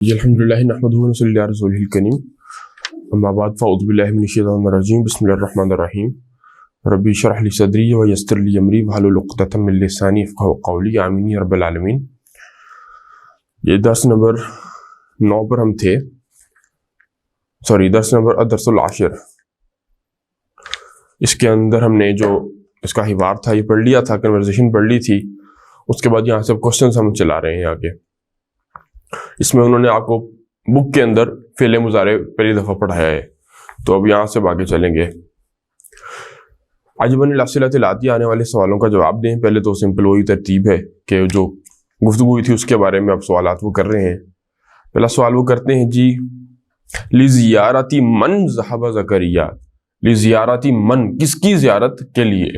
الحمدللہ نحمدہ ونصلی علی رسولہ الکریم اما بعد فاعوذ باللہ من الشیطان الرجیم بسم اللہ الرحمن الرحیم ربی اشرح لی صدری ویسر لی امری واحلل عقدۃ من لسانی یفقہوا قولی آمین یا رب العالمین۔ یہ درس نمبر 9 پر ہم تھے، درس نمبر الدرس العاشر۔ اس کے اندر ہم نے جو اس کا حوار تھا یہ پڑھ لیا تھا، کنورزیشن پڑھ لی تھی۔ اس کے بعد یہاں سے کوشچنز ہم چلا رہے ہیں آگے۔ اس میں انہوں نے آپ کو بک کے اندر فعل مضارع پہلی دفعہ پڑھایا ہے، تو اب یہاں سے آگے چلیں گے۔ عجباً الاسئلۃ الآتیہ، آنے والے سوالوں کا جواب دیں۔ پہلے تو سمپل وہی ترتیب ہے کہ جو گفتگو ہوئی تھی اس کے بارے میں اب سوالات وہ کر رہے ہیں۔ پہلا سوال وہ کرتے ہیں جی لزیارتی من ذهب زکریا، لزیارتی من کس کی زیارت کے لیے؟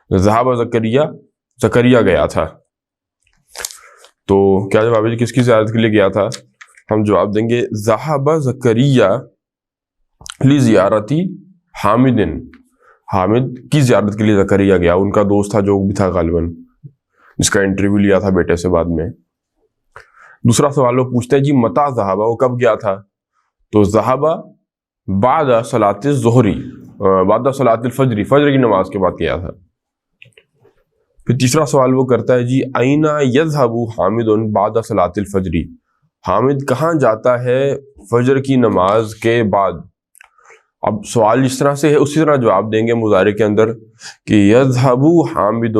ذهب زکریا، زکریا گیا تھا، تو کیا جواب ہے؟ کس کی زیارت کے لیے گیا تھا؟ ہم جواب دیں گے ذهب زکریا لزیارتی حامد، حامد کی زیارت کے لیے زکریا گیا، ان کا دوست تھا جو بھی تھا غالباً، جس کا انٹرویو لیا تھا بیٹے سے بعد میں۔ دوسرا سوال وہ پوچھتے ہیں جی متى ذهب، وہ کب گیا تھا؟ تو ذهب بعد صلاۃ الظہر، بعد صلاۃ الفجر، فجر کی نماز کے بعد گیا تھا۔ پھر تیسرا سوال وہ کرتا ہے جی این یذهب حامد بعد صلاۃ الفجر، حامد کہاں جاتا ہے فجر کی نماز کے بعد؟ اب سوال جس طرح سے ہے اسی طرح جواب دیں گے مضارع کے اندر کہ یذهب حامد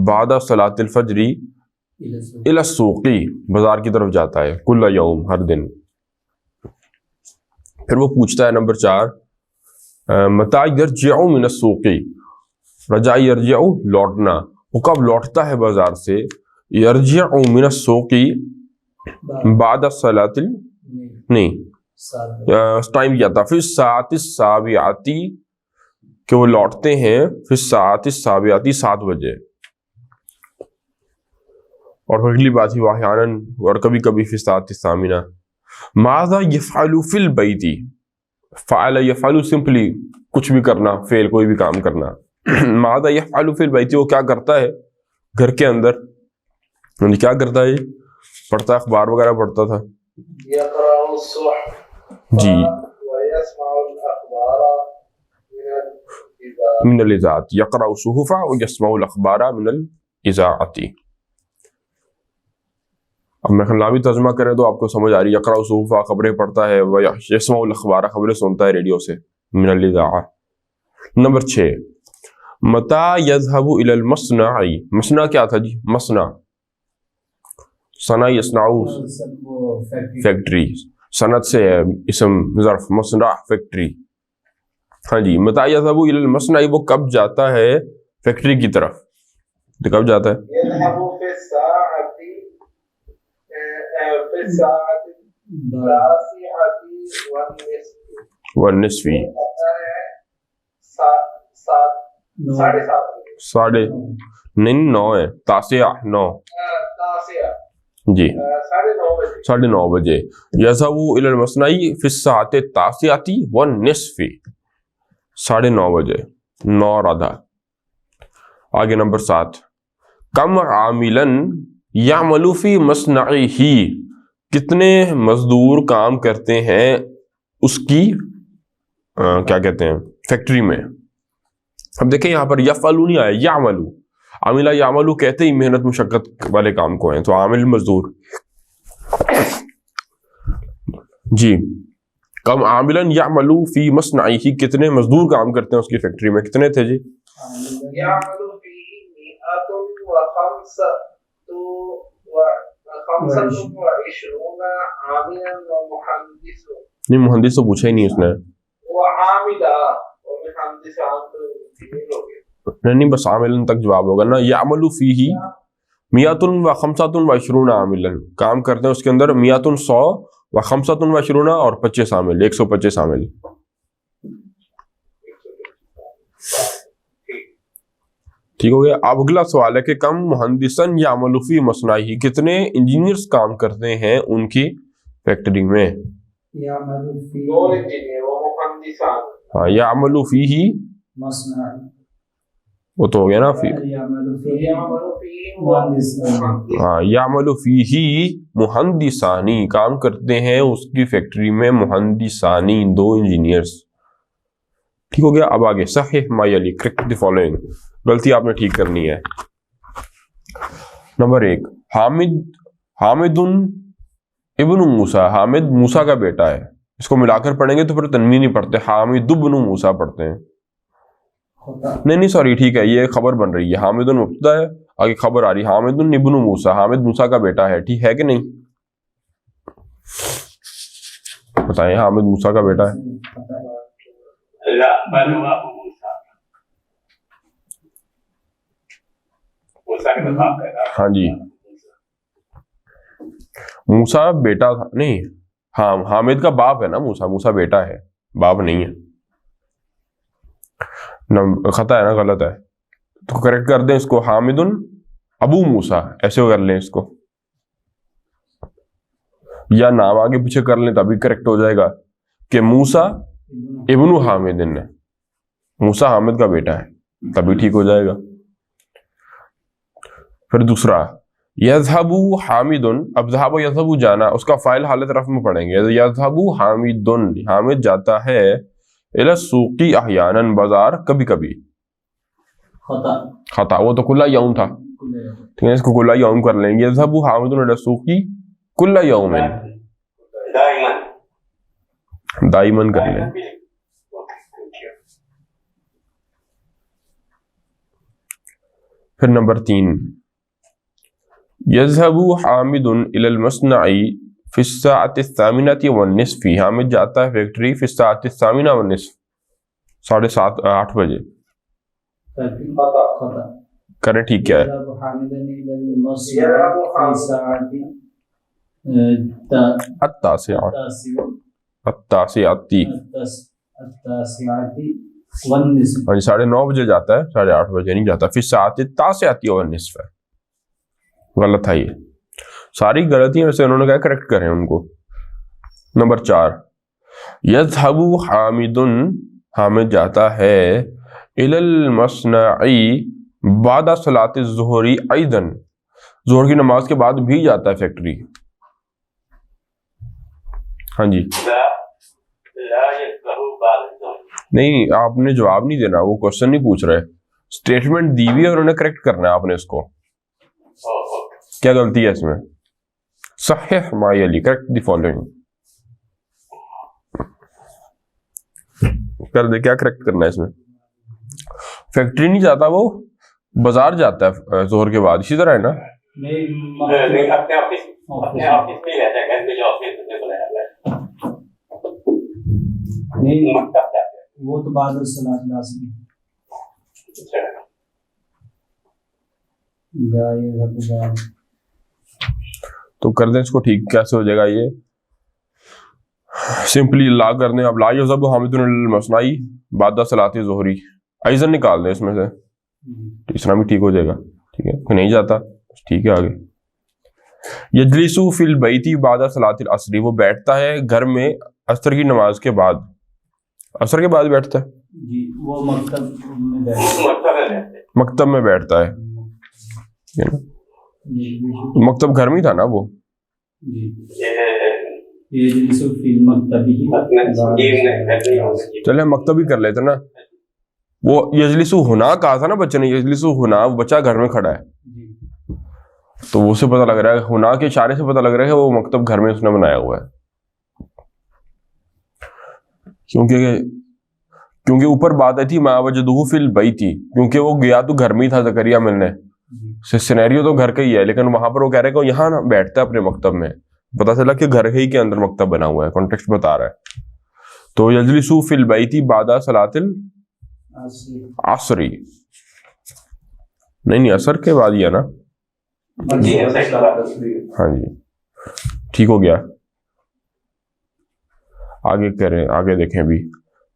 بعد صلاۃ الفجر الی السوق، بازار کی طرف جاتا ہے، کل یوم، ہر دن۔ پھر وہ پوچھتا ہے نمبر 4 متی یرجع من السوق، رجع یرجع لوٹنا، وہ کب لوٹتا ہے بازار سے؟ یرجع من السوق بعد الصلاۃ ٹائم کیا تھا؟ پھر الساعۃ السابعۃ، کہ وہ لوٹتے ہیں پھر الساعۃ السابعۃ 7 بجے، اور اگلی بات ہی واحیانا، اور کبھی کبھی فی الساعۃ الثامنہ۔ ماذا یفعل فی البیت، فعل یفعل سمپلی کچھ بھی کرنا، فعل کوئی بھی کام کرنا۔ ماذا یفعل فی البیت، وہ کیا کرتا ہے گھر کے اندر؟ کیا کرتا ہے؟ پڑھتا، اخبار وغیرہ پڑھتا تھا جی، من الاذاعۃ، یقرأ الصحف ویسمع الاخبار من الاذاعۃ۔ اب میں خلاوی ترجمہ کریں تو آپ کو سمجھ آ رہی ہے، یقرأ الصحف خبریں پڑھتا ہے، ویسمع الاخبار خبریں سنتا ہے ریڈیو سے، من الاذاعۃ۔ نمبر 6 متی یذهب الی المصنع، مصنع کیا تھا جی؟ مصنع، صنع یصنع، فیکٹری، صنعت سے ہے اسم ظرف، مصنع فیکٹری۔ ہاں جی، متی یذهب الی المصنع، وہ کب جاتا ہے فیکٹری کی طرف؟ تو کب جاتا ہے؟ یذهب فی الساعۃ التاسعۃ والنصف، ساڑھے نہیں 9 ہے، تاسعہ 9 جی، 9:30 بجے۔ یذهب الی المصنع فی الساعۃ التاسعۃ والنصف، 9:30 بجے، 9:15۔ آگے نمبر 7 کم عاملا یعمل فی مصنعہ، کتنے مزدور کام کرتے ہیں اس کی کیا کہتے ہیں فیکٹری میں؟ اب دیکھیں یہاں پر یفعلو نہیں آیا، یعملو، عاملہ یعملو کہتے ہی محنت مشقت والے کام کو ہیں، تو عامل مزدور جی۔ کم عاملا یعمل فی مصنعہ، کتنے مزدور کام کرتے ہیں اس کی فیکٹری میں؟ کتنے تھے جی؟ یعمل فیہ 125 عاملا ومہندس، نہیں مہندس تو پوچھا ہی نہیں اس نے، وعاملہ ومہندس نہیں بس عاملن تک جواب ہوگا نا۔ یعمل فیہ 125 عاملا، کام کرتے ہیں اس کے اندر 100 و25 اور 25 عامل، 125 عامل۔ ٹھیک ہو گیا۔ اب اگلا سوال ہے کہ کم مہندسن یعمل فی مصنعہ، کتنے انجینئرز کام کرتے ہیں ان کی فیکٹری میں؟ ہاں، یعمل فیہ وہ تو ہو گیا نا فی يعمل فيه يعمل فيه مهندس ہاں یعمل فیہ مہندسانی کام کرتے ہیں اس کی فیکٹری میں مہندسانی 2 انجینئرس. ٹھیک ہو گیا. اب آگے صحیح ما یلی کریکٹ دی فالوئنگ غلطی آپ نے ٹھیک کرنی ہے. نمبر 1 حامد ابن موسیٰ حامد موسیٰ کا بیٹا ہے. اس کو ملا کر پڑھیں گے تو پھر تنوین نہیں پڑھتے حامد ابن موسیٰ پڑھتے ہیں. نہیں سوری ٹھیک ہے یہ خبر بن رہی ہے حامد مبتدا ہے آگے خبر آ رہی حامد ابن موسیٰ حامد موسیٰ کا بیٹا ہے. ٹھیک ہے کہ نہیں بتائیں حامد موسیٰ کا بیٹا ہے. لا بل هو ابو موسى موسى کا باپ ہے. ہاں جی موسیٰ بیٹا تھا نہیں ہاں حامد کا باپ ہے نا موسیٰ بیٹا ہے باپ نہیں ہے. خطا ہے نا غلط ہے تو کریکٹ کر دیں اس کو حامد ابو موسیٰ ایسے کر لیں اس کو یا نام آگے پیچھے کر لیں تبھی کریکٹ ہو جائے گا کہ موسیٰ ابن حامد ہے موسیٰ حامد کا بیٹا ہے تبھی ٹھیک ہو جائے گا. پھر دوسرا یذهب حامد اب ذهب یذهب جانا اس کا فاعل حالت رفع میں پڑھیں گے. یذهب حامد حامد جاتا ہے الى السوق احیانا بازار کبھی کبھی. خطا وہ تو کل یوم تھا ٹھیک ہے اس کو کل یوم کر لیں گے. یذهب حامد الى السوق کل یوم دائما کر لیں. پھر نمبر 3 یذهب حامد الى المصنع فی الساعة الثامنة والنصف حامد جاتا ہے فیکٹری فی الساعة الثامنة والنصف 7:30 بجے. کریں ٹھیک کیا ہے يذهب حامد إلى المصنع في ساعة التاسعة والنصف. ہاں جی 9:30 بجے جاتا ہے 8:30 بجے نہیں جاتا. فی الساعة التاسعة والنصف ہے غلط ہے یہ ساری غلطیاں ویسے انہوں نے کہا کریکٹ کریں ان کو. نمبر 4 یذهب حامد جاتا ہے الى المصنع بعد صلاۃ الظہر ایضا ظہر کی نماز کے بعد بھی جاتا ہے فیکٹری. ہاں جی لا يذهب بعد الظهر. نہیں آپ نے جواب نہیں دینا وہ کوشچن نہیں پوچھ رہے اسٹیٹمنٹ دی ہوئی ہے انہوں نے کریکٹ کرنا ہے آپ نے اس کو. کیا غلطی ہے اس میں صحیح ما یلی کریکٹ دی فالوئنگ کر دے. کیا کریکٹ کرنا ہے اس میں فیکٹری نہیں جاتا وہ بازار جاتا ہے ظہر کے بعد اسی طرح ہے نا. نہیں اپنے آفس میں رہتا ہے گھر میں جو آفس میں بلایا گیا نہیں مکتب جاتا ہے. وہ تو بعد الصلاۃ العصر لا يذهب بعد. تو کر دیں اس کو ٹھیک کیسے ہو جائے گا یہ سمپلی لا کر دیں. اب لا یذهب حامد الى المصنع بعد صلاۃ الظہر ایضا نکال دیں اس میں سے تیسرا بھی ٹھیک ہو جائے گا. ٹھیک ہے نہیں جاتا ٹھیک ہے. آگے یجلس فی البیت بعد صلاۃ العصر وہ بیٹھتا ہے گھر میں عصر کی نماز کے بعد. عصر کے بعد بیٹھتا ہے جی وہ مکتب میں بیٹھتا ہے مکتب گھر میں تھا نا وہ. چلے مکتب ہی کر لیتے نا وہ یجلس ہونا کہا تھا نا بچے نے یجلس ہونا بچہ گھر میں کھڑا ہے تو وہ سے پتہ لگ رہا ہے ہونا کے اشارے سے پتہ لگ رہا ہے کہ وہ مکتب گھر میں اس نے بنایا ہوا ہے کیونکہ اوپر بات آئی تھی ما وجدہ فی البیت کیونکہ وہ گیا تو گھر میں ہی تھا زکریا ملنے سینیریو تو گھر کا ہی ہے لیکن وہاں پر وہ کہہ رہے کہ یہاں بیٹھتا ہے اپنے مکتب میں پتہ چلا کہ گھر ہی کے اندر مکتب بنا ہوا ہے کانٹیکسٹ بتا رہا ہے. تو یجلس فی البیت بعد صلاۃ العصر نہیں عصر کے بعد ہی ہے نا. ہاں جی ٹھیک ہو گیا. آگے کریں آگے دیکھیں ابھی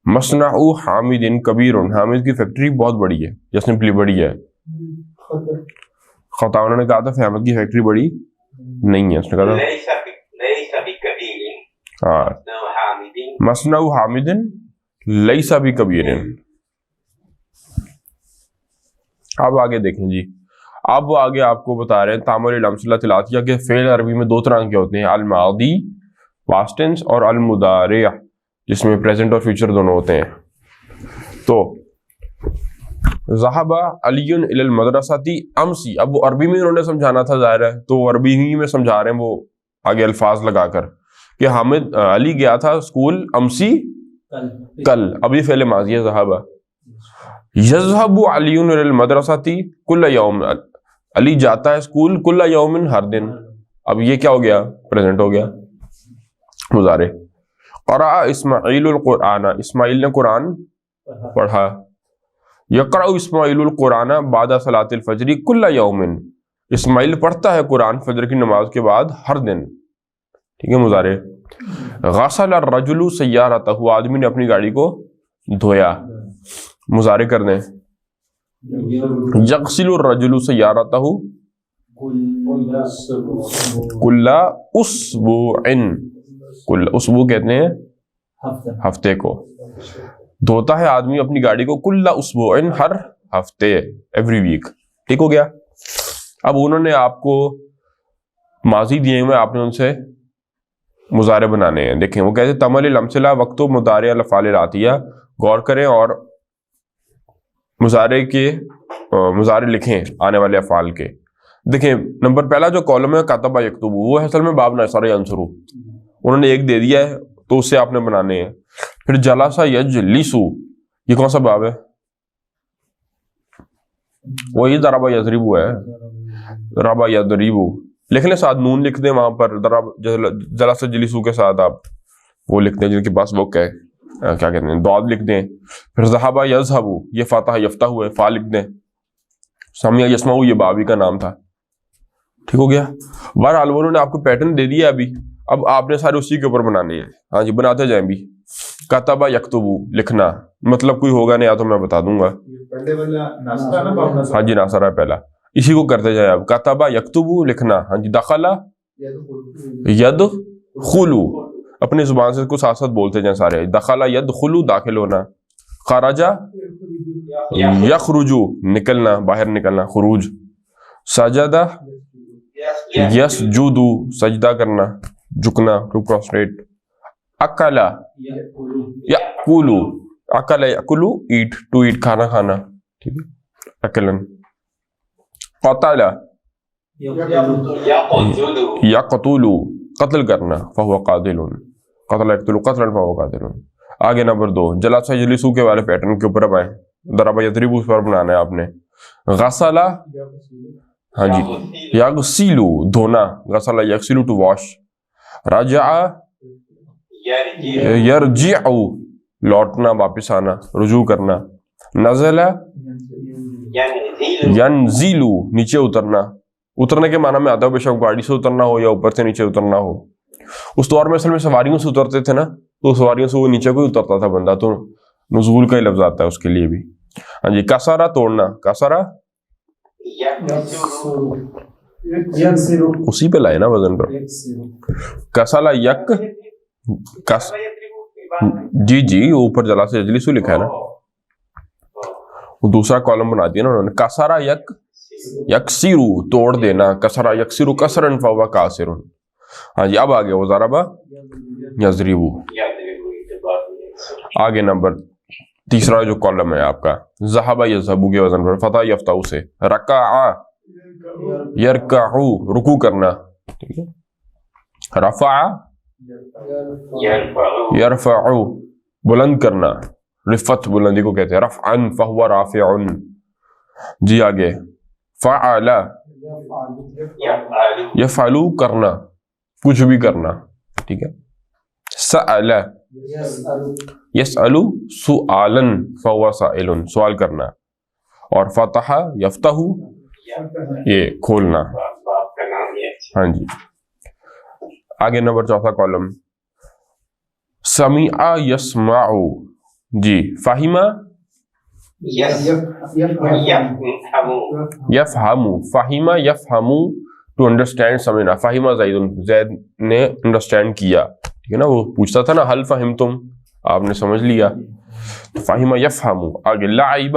مصنع حامد کبیر حامد کی فیکٹری بہت بڑی ہے یا سمپلی بڑی ہے. خطا انہوں نے کہا تھا حامد کی فیکٹری بڑی نہیں ہے اس نے کہا تھا ہاں مصنع حامد لیس بکبیر. اب آگے دیکھیں جی، اب وہ آگے آپ کو بتا رہے ہیں تعامل الامثلۃ الآتیہ کے فعل عربی میں دو طرح کے ہوتے ہیں، الماضی پاسٹ ٹینس اور المضارع جس میں پریزنٹ اور فیوچر دونوں ہوتے ہیں. تو ذهب علی الی المدرسۃ امسی، اب وہ عربی میں انہوں نے سمجھانا تھا ظاہر ہے، تو عربی ہی میں سمجھا رہے ہیں وہ آگے الفاظ لگا کر کہ حامد علی گیا تھا اسکول امسی کل، اب یہ فعل ماضی ہے ذهب. یذهب علی الی المدرسۃ کل یوم، علی جاتا ہے اسکول کل یوم ہر دن، اب یہ کیا ہو گیا؟ پریزنٹ ہو گیا مضارع. قرأ اسماعیل القرآن، اسماعیل نے قرآن پڑھا. یقرأ اسماعیل القرآن بعد صلاۃ الفجر کل یوم، اسماعیل پڑھتا ہے قرآن فجر کی نماز کے بعد ہر دن. ٹھیک ہے مضارع. غسل الرجل سیارتہ، آدمی نے اپنی گاڑی کو دھویا، مضارع کر دیں. یغسل الرجل سیارتہ کل اسبوع، کل اسبوع کہتے ہیں ہفتے کو، دھوتا ہے آدمی اپنی گاڑی کو کل اسبوع، ہر ہفتے، ایوری ویک. ٹھیک ہو گیا. اب انہوں نے آپ کو ماضی دیے ہوئے، آپ نے ان سے مضارع بنانے ہیں. دیکھیں وہ کہتے ہیں تعامل الامثلہ وقت و مضارع الافعال الآتیہ، غور کریں اور مضارع لکھیں آنے والے افعال کے. دیکھیں نمبر پہلا جو کالم ہے کتب یکتب، وہ اصل میں باب نصر ینصر، انہوں نے ایک دے دیا ہے تو اس سے آپ نے بنانے ہیں. پھر جلس یجلس، یہ کون سا باب ہے؟ وہی ضرب یضرب ہے، ضرب یضرب. لکھ لیں ساتھ، نون لکھ دیں وہاں پر، جلس یجلس کے ساتھ آپ وہ لکھ دیں جن کے پاس بک ہے، کیا کہتے ہیں، ضاد لکھ دیں. پھر ذهب یذهب، یہ فتح یفتح ہے، فا لکھ دیں. سمع یسمع، یہ بابی کا نام تھا. ٹھیک ہو گیا. بہرحال انہوں نے آپ کو پیٹرن دے دیا ابھی، اب آپ نے سارے اسی کے اوپر بنانے ہیں. ہاں جی بناتے جائیں بھی. کتب یکتب لکھنا، مطلب کوئی ہوگا نہیں یا تو میں بتا دوں گا. ہاں جی ناصر ہے پہلا، اسی کو کرتے جائیں. اب کتب یکتب لکھنا. ہاں جی دخل یدخل، اپنی زبان سے اس کو ساتھ ساتھ بولتے جائیں سارے. دخل یدخل داخل ہونا. خرج یخرج نکلنا، باہر نکلنا، خروج. سجد یسجد سجدہ کرنا، جھکنا، ٹو پروسٹریٹ. اکل یاکل، اکل یاکل ایٹ، ٹو ایٹ کھانا کھانا. ٹھیک ہے اکلن. قتل یقتل قتل کرنا، فهو قاتل. قتل یقتل قتلا فهو قاتل. آگے نمبر 2 جلس یجلس کے والے پیٹرن کے اوپر اب آئیں. ضرب یضرب اس پر بنانا ہے آپ نے. غسل، ہاں جی یغسل دھونا، غسل یغسل ٹو واش. رجع یرجع لوٹنا، واپس آنا، رجوع کرنا. نزل ینزل نیچے اترنا. اترنے کے معنی میں آتا ہے بے شک گاڑی سے اترنا ہو یا اوپر سے نیچے اترنا ہو. اس دور میں اصل میں سواریوں سے اترتے تھے نا، تو سواریوں سے وہ نیچے کو ہی اترتا تھا بندہ، تو نزول کا ہی لفظ آتا ہے اس کے لیے بھی. ہاں جی کسرہ توڑنا، کسرہ اسی پہ لائے نا وزن پر. کسلا یک کس، جی جی اوپر جلا سے اجلس لکھا ہے نا، وہ دوسرا کالم بنا دیا نا انہوں نے. کسرہ یک یکسر توڑ دینا، کسرہ یکسر کسرن فهو کاسر. ہاں جی اب آگے وہ ضرب یضرب. آگے نمبر تیسرا جو کالم ہے آپ کا ذهب یذهب کے وزن پر، فتح یفتح سے. رکع یرکع رکوع کرنا. ٹھیک ہے. رفع یرفع بلند کرنا، رفعت بلندی کو کہتے ہیں. رفعا فهو رافع. جی آگے فعل یفعل کرنا، کچھ بھی کرنا. ٹھیک ہے. سأل یسأل سؤالا فهو سائل، سوال کرنا. اور فتح یفتح یہ کھولنا. ہاں جی آگے نمبر چوتھا کالم سمع یسمع. جی فہم یفہم، فہم یفہم ٹو انڈرسٹینڈ سمجھنا. فہم زید، زید نے انڈرسٹینڈ کیا. ٹھیک ہے نا، وہ پوچھتا تھا نا حل فہمتم، آپ نے سمجھ لیا. فہم یفہم. آگے لعب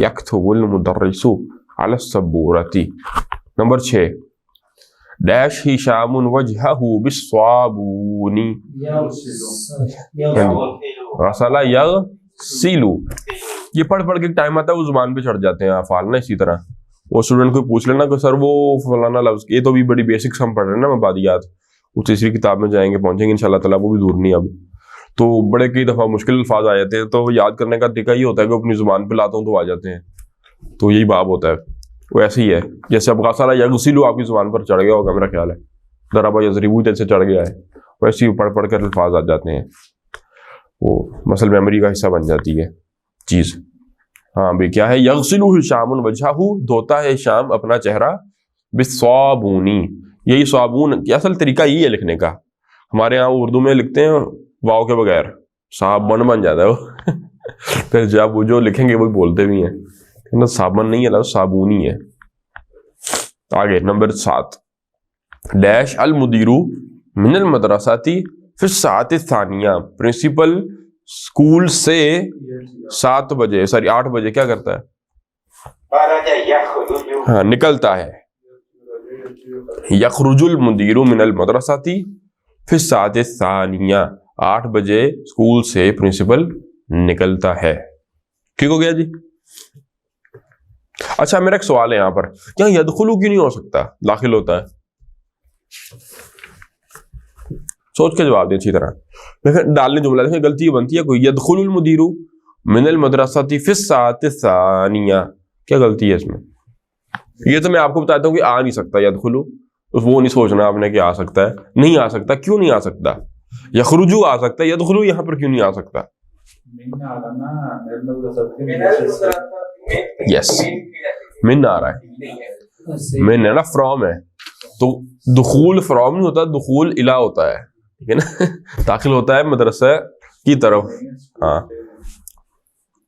یکتب المدرس علی السبورۃ. نمبر 6 ڈیش ہشام وجہہ بالصابون غسل یغسل. یہ پڑھ پڑھ کے ٹائم آتا ہے وہ زبان پہ چڑھ جاتے ہیں افعال نا. اسی طرح وہ اسٹوڈنٹ کو پوچھ لینا کہ سر وہ فلانا لفظ, یہ تو بھی بڑی بیسکس ہم پڑھ رہے ہیں نا مبادیات, وہ تیسری کتاب میں جائیں گے پہنچیں گے انشاءاللہ تعالیٰ, وہ بھی دور نہیں اب. تو بڑے کئی دفعہ مشکل الفاظ آ جاتے ہیں تو یاد کرنے کا طریقہ یہ ہوتا ہے کہ اپنی زبان پہ لاتا ہوں تو آ جاتے ہیں. تو یہی باب ہوتا ہے. وہ ایسے ہی ہے جیسے اب غسل یغسل آپ کی زبان پر چڑھ گیا ہوگا میرا خیال ہے, ضرب یضرب جیسے چڑھ گیا ہے, ویسے ہی پڑھ پڑھ کر الفاظ آ جاتے ہیں, وہ مسل میموری کا حصہ بن جاتی ہے چیز. ہاں بھائی کیا ہے, یغسل ہشام وجہہ, دھوتا ہے ہشام اپنا چہرہ, بالصابون, یہی صابون کی اصل طریقہ یہی ہے لکھنے کا. ہمارے یہاں اردو میں لکھتے ہیں واو کے بغیر, صابن بن جاتا ہے وہ. پھر جب وہ جو لکھیں گے وہی بولتے بھی ہیں, صابن نہیں ہے, صابونی ہے. آگے نمبر 7 ڈیش المدیر من المدرسۃ فی الساعۃ الثانیہ, پرنسپل اسکول سے 7 بجے 8 بجے کیا کرتا ہے؟ ہاں نکلتا ہے. یخرج المدیر من المدرسۃ فی الساعۃ الثانیہ, 8 بجے اسکول سے پرنسپل نکلتا ہے. ٹھیک ہو گیا جی. اچھا میرا ایک سوال ہے یہاں پر, کیا یدخلو کیوں نہیں ہو سکتا, داخل ہوتا ہے؟ سوچ کے جواب دیں اچھی طرح. لیکن ڈالنے جملہ دیکھیں غلطی بنتی ہے کوئی, یدخل المدیر من المدرسۃ فی الساعۃ الثانیہ, کیا غلطی ہے اس میں؟ یہ تو میں آپ کو بتاتا ہوں کہ آ نہیں سکتا یدخلو, وہ نہیں سوچنا آپ نے کہ آ سکتا ہے, نہیں آ سکتا. کیوں نہیں آ سکتا؟ یخرجو آ سکتا ہے, یدخلو یہاں پر کیوں نہیں آ سکتا؟ یس من آ رہا ہے, من ہے نا, فرام ہے, تو دخول فرام نہیں ہوتا, دخول الا ہوتا ہے, ٹھیک ہے نا. داخل ہوتا ہے مدرسہ کی طرف. ہاں,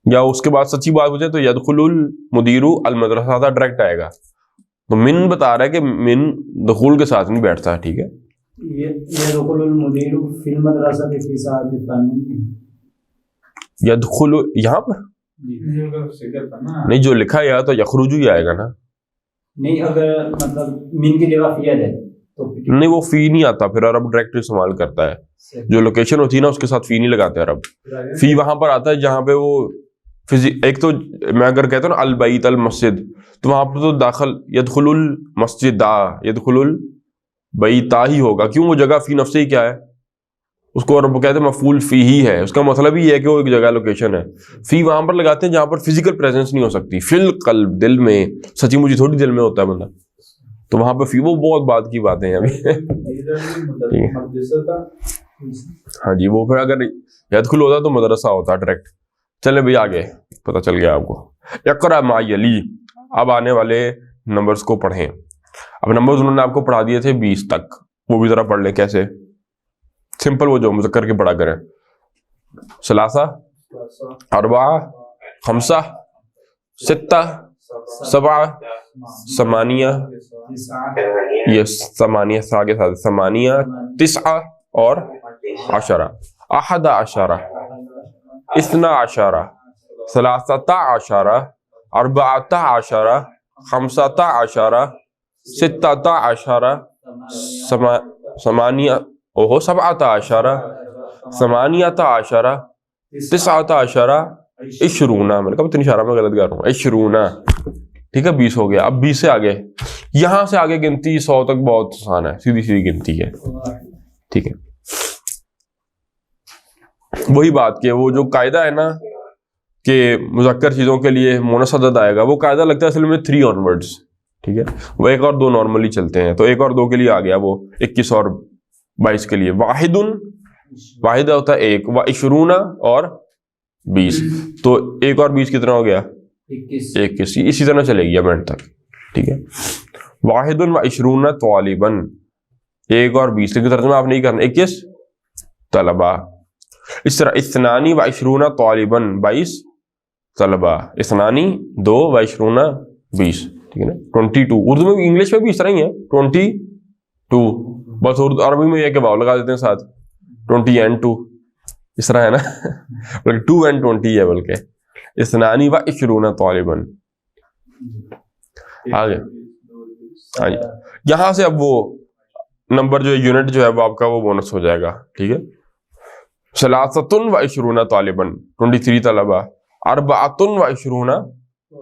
یا اس کے بعد سچی بات پوچھے تو یدخل المدیر المدرسہ تھا, ڈائریکٹ آئے گا. تو من بتا رہا ہے کہ من دخول کے ساتھ نہیں بیٹھتا ہے, ٹھیک ہے. یدخل المدیر فی المدرسہ فی الساعۃ الثانیہ, یدخل یہاں پر نہیں, جو لکھا ہے تو یخرجو ہی آئے گا نا. نہیں اگر مطلب من کی جگہ فی ہے تو نہیں, وہ فی نہیں آتا, پھر عرب ڈائریکٹ استعمال کرتا ہے. جو لوکیشن ہوتی ہے نا اس کے ساتھ فی نہیں لگاتے عرب. فی وہاں پر آتا ہے جہاں پہ وہ ایک تو میں اگر کہتا ہوں نا البیت المسجد, تو وہاں پر تو داخل یدخل المسجد یدخل البیتا ہی ہوگا. کیوں؟ وہ جگہ فی نفس ہی کیا ہے, اس کو عرب کہتے ہیں مفعول فی ہی ہے. اس کا مطلب ہی ہے کہ وہ ایک جگہ لوکیشن ہے. فی وہاں پر لگاتے ہیں جہاں پر فزیکل پریزنس نہیں ہو سکتی. فی القلب, دل میں, سچی مجھے تھوڑی دل میں ہوتا ہے بندہ, تو وہاں پہ فی, وہ بہت بات کی باتیں ہیں ابھی. ہاں جی, وہ پھر اگر یدخل ہوتا تو مدرسہ ہوتا ڈائریکٹ. چلے بھائی آگے, پتہ چل گیا آپ کو. اقرأ ما یلی, اب آنے والے نمبرز کو پڑھیں. اب نمبرز انہوں نے آپ کو پڑھا دیے تھے 20 تک, وہ بھی ذرا پڑھ لیں. کیسے؟ سمپل, وہ جو مذکر کے پڑھا کریں. ثلاثہ, اربعہ, خمسہ, ستہ, سبعہ, ثمانیہ, یہ ثمانیہ آگے ساتھ, ثمانیہ, تسعہ اور عشرہ. احد عشرہ, اثنا عشرہ, ثلاثۃ عشرہ, اربعۃ عشرہ, خمسۃ عشرہ, ستۃ عشرہ, ثمانیہ سبعۃ عشرہ, ثمانیۃ عشرہ, تسعۃ عشرہ, عشرون. میں نے کہا اشارہ میں غلط کر رہا ہوں, عشرون. ٹھیک ہے, 20 ہو گیا. اب 20 سے آگے, یہاں سے آگے گنتی 100 تک بہت آسان ہے, سیدھی سیدھی گنتی ہے. ٹھیک ہے, وہی بات کہ وہ جو قاعدہ ہے نا کہ مذکر چیزوں کے لیے مونس عدد آئے گا, وہ قاعدہ لگتا ہے اصل میں 3 آنورڈز. ٹھیک ہے, وہ 1 اور 2 نارملی چلتے ہیں, تو 1 اور 2 کے لیے آ گیا وہ 21 اور 22 کے لیے. واحد ہوتا ہے 1, و عشرون اور 20, تو 1 اور 20 کتنا ہو گیا؟ 21. اسی طرح چلے گی اب اینڈ تک. ٹھیک ہے, واحد و عشرون طالباً, 1 اور 20, لیکن ترجمہ آپ نہیں کرنا, 21 طلبہ. اس طرح اثنانی و عشرون طالباً, 22 طلبہ. اثنانی 2 و عشرون 20. ٹھیک ہے نا, 22. اردو میں بھی, انگلش میں بھی اس طرح ہی ہے 22, بس عربی میں یہ کہ واو لگا دیتے ہیں ساتھ, 20 and 2 اس طرح ہے نا, بلکہ 2 and 20 ہے بلکہ. اثنانی و عشرون طالبا. آگے ہاں جی، یہاں سے اب وہ نمبر جو یونٹ جو ہے وہ آپ کا وہ بونس ہو جائے گا. ٹھیک ہے. ثلاثۃ و عشرون طالبا 23 طلبہ. اربعۃ و عشرون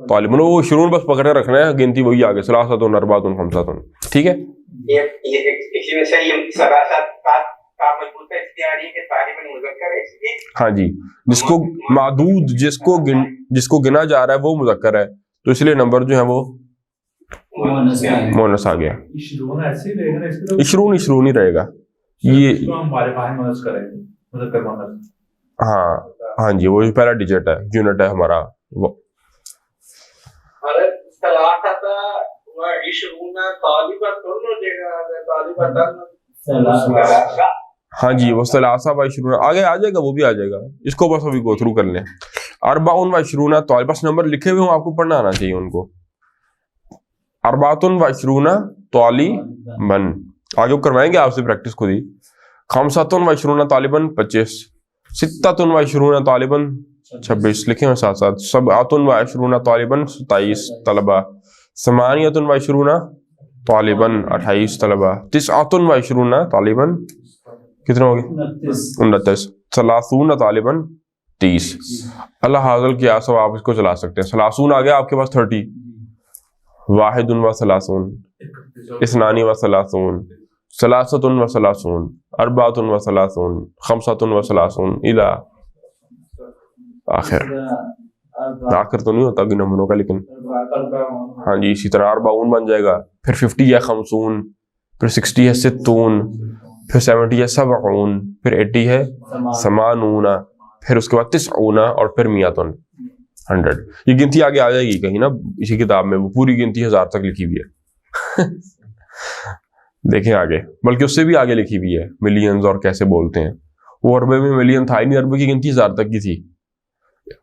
طالبا، وہ عشرون بس پکڑے رکھنا ہے، گنتی وہی آگے ثلاثۃ اربعۃ خمسۃ. ٹھیک ہے. اسی میں سے یہ ثلاثت کا مضبوط اختیاری ہے کہ طالباً مذکر ہے، اس لیے ہاں جی، جس کو معدود جس کو گنا جا رہا ہے وہ مذکر ہے، تو اس لیے نمبر جو ہے وہ مونس آ گیا. عشرون ایسے ہی رہے گا نا، اس کے عشرون عشرون ہی رہے گا یہ. ہمارے باہر مدد کریں گے، مدد کروانا. ہاں جی، وہ پہلا ڈیجٹ ہے، یونٹ ہے ہمارا وہ. ارے ثلاثۃ و عشرون طالبۃ ہو جائے گا، طالبۃ. ثلاثہ ہاں جی، وہ ثلاثہ و عشرون آگے آ جائے گا، وہ بھی آ جائے گا. اس کو بس ابھی گو تھرو کر لیں. اربع و عشرون طالب، بس نمبر لکھے ہوئے ہوں، آپ کو پڑھنا آنا چاہیے ان کو. اربعۃ و عشرون طالباً، آگے وہ کروائیں گے آپ سے پریکٹس خود ہی. خمسۃ و عشرون طالباً 25. ستۃ و عشرون طالباً 26 لکھے ہوئے ساتھ ساتھ. سبعۃ و عشرون طالباً 27 طلبہ. ثمانیۃ و عشرون طالباً 28 طلبہ. تسعۃ و عشرون طالباً کتنے ہو گئے 29. ثلاثون طالباً 30. اللہ حاضر کیا سو آپ اس کو چلا سکتے ہیں. ثلاثون آ گیا آپ کے پاس 30. واحد و ثلاثون، اثنانی و ثلاثون، ثلاثۃ و ثلاثون، اربعۃ و ثلاثون، خمسۃ و ثلاثون الی آخر. آخر تو نہیں ہوتا نمبروں کا، لیکن ہاں جی اسی طرح اربعون بن جائے گا، پھر 50 ہے خمسون، پھر 60 ہے ستون، پھر 70 ہے سبعون، پھر 80 ہے ثمانون، پھر اس کے بعد تسعون، اور پھر میاتن 100. یہ گنتی آگے آ جائے گی کہیں نا اسی کتاب میں، وہ پوری گنتی 1000 تک لکھی ہوئی ہے. دیکھیں آگے، بلکہ اس سے بھی آگے لکھی ہوئی ہے ملینز اور کیسے بولتے ہیں. وہ عربے میں ملین تھا ہی نہیں، عربے کی گنتی 1000 تک کی تھی.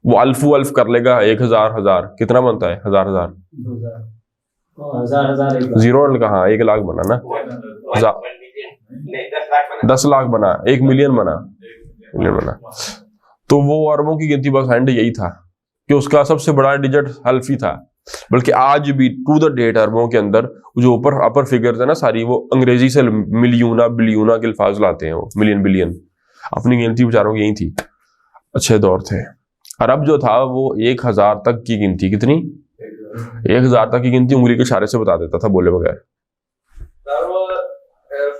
وہ الف و الف کر لے گا، 1000 1000 کتنا بنتا ہے 1000 1000 زیرو کہاں 1 لاکھ بنا نا، 10 لاکھ بنا، 1 ملین بنا. تو وہ عربوں کی گنتی بس اینڈ یہی تھا کہ اس کا سب سے بڑا ڈیجٹ الف ہی تھا. بلکہ آج بھی ٹو دا ڈیٹ عربوں کے اندر جو اوپر اپر فگرز ہیں نا ساری، وہ انگریزی سے ملیونہ بلیونہ کے الفاظ لاتے ہیں، وہ ملین بلین. اپنی گنتی بیچاروں کی یہی تھی، اچھے دور تھے. عرب جو تھا وہ 1000 تک کی گنتی، کتنی 1000 تک کی گنتی انگلی کے اشارے سے بتا دیتا تھا بولے بغیر. سر وہ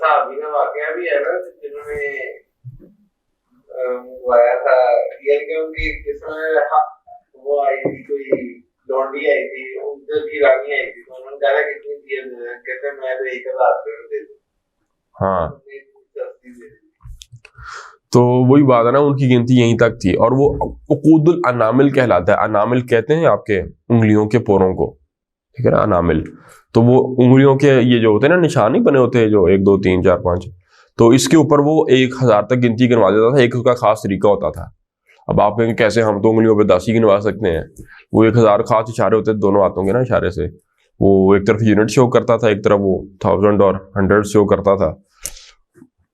صحابی کا واقعہ بھی ہے نا جنہوں نے آیا تھا، یہ کہ ان کی جس میں وہ آئی تھی کوئی لونڈی آئی تھی، ان کی رانی آئی تھی، تو انہوں نے کہا کتنی دیے، کہتے میں تو 1000 روپے دے دوں. ہاں تو وہی بات ہے نا، ان کی گنتی یہیں تک تھی. اور وہ عقود الانامل کہلاتا ہے. انامل کہتے ہیں آپ کے انگلیوں کے پوروں کو، ٹھیک ہے نا، انامل. تو وہ انگلیوں کے یہ جو ہوتے ہیں نا نشان نہیں بنے ہوتے جو 1 2 3 4 5، تو اس کے اوپر وہ 1000 تک گنتی گنوا دیتا تھا. ایک اس کا خاص طریقہ ہوتا تھا. اب آپ کہیں گے کیسے، ہم تو انگلیوں پہ 10 ہی گنوا سکتے ہیں. وہ 1000 خاص اشارے ہوتے تھے دونوں ہاتھوں کے نا اشارے سے. وہ ایک طرف یونٹ شو کرتا تھا، ایک طرف وہ 1000 اور 100 شو کرتا تھا.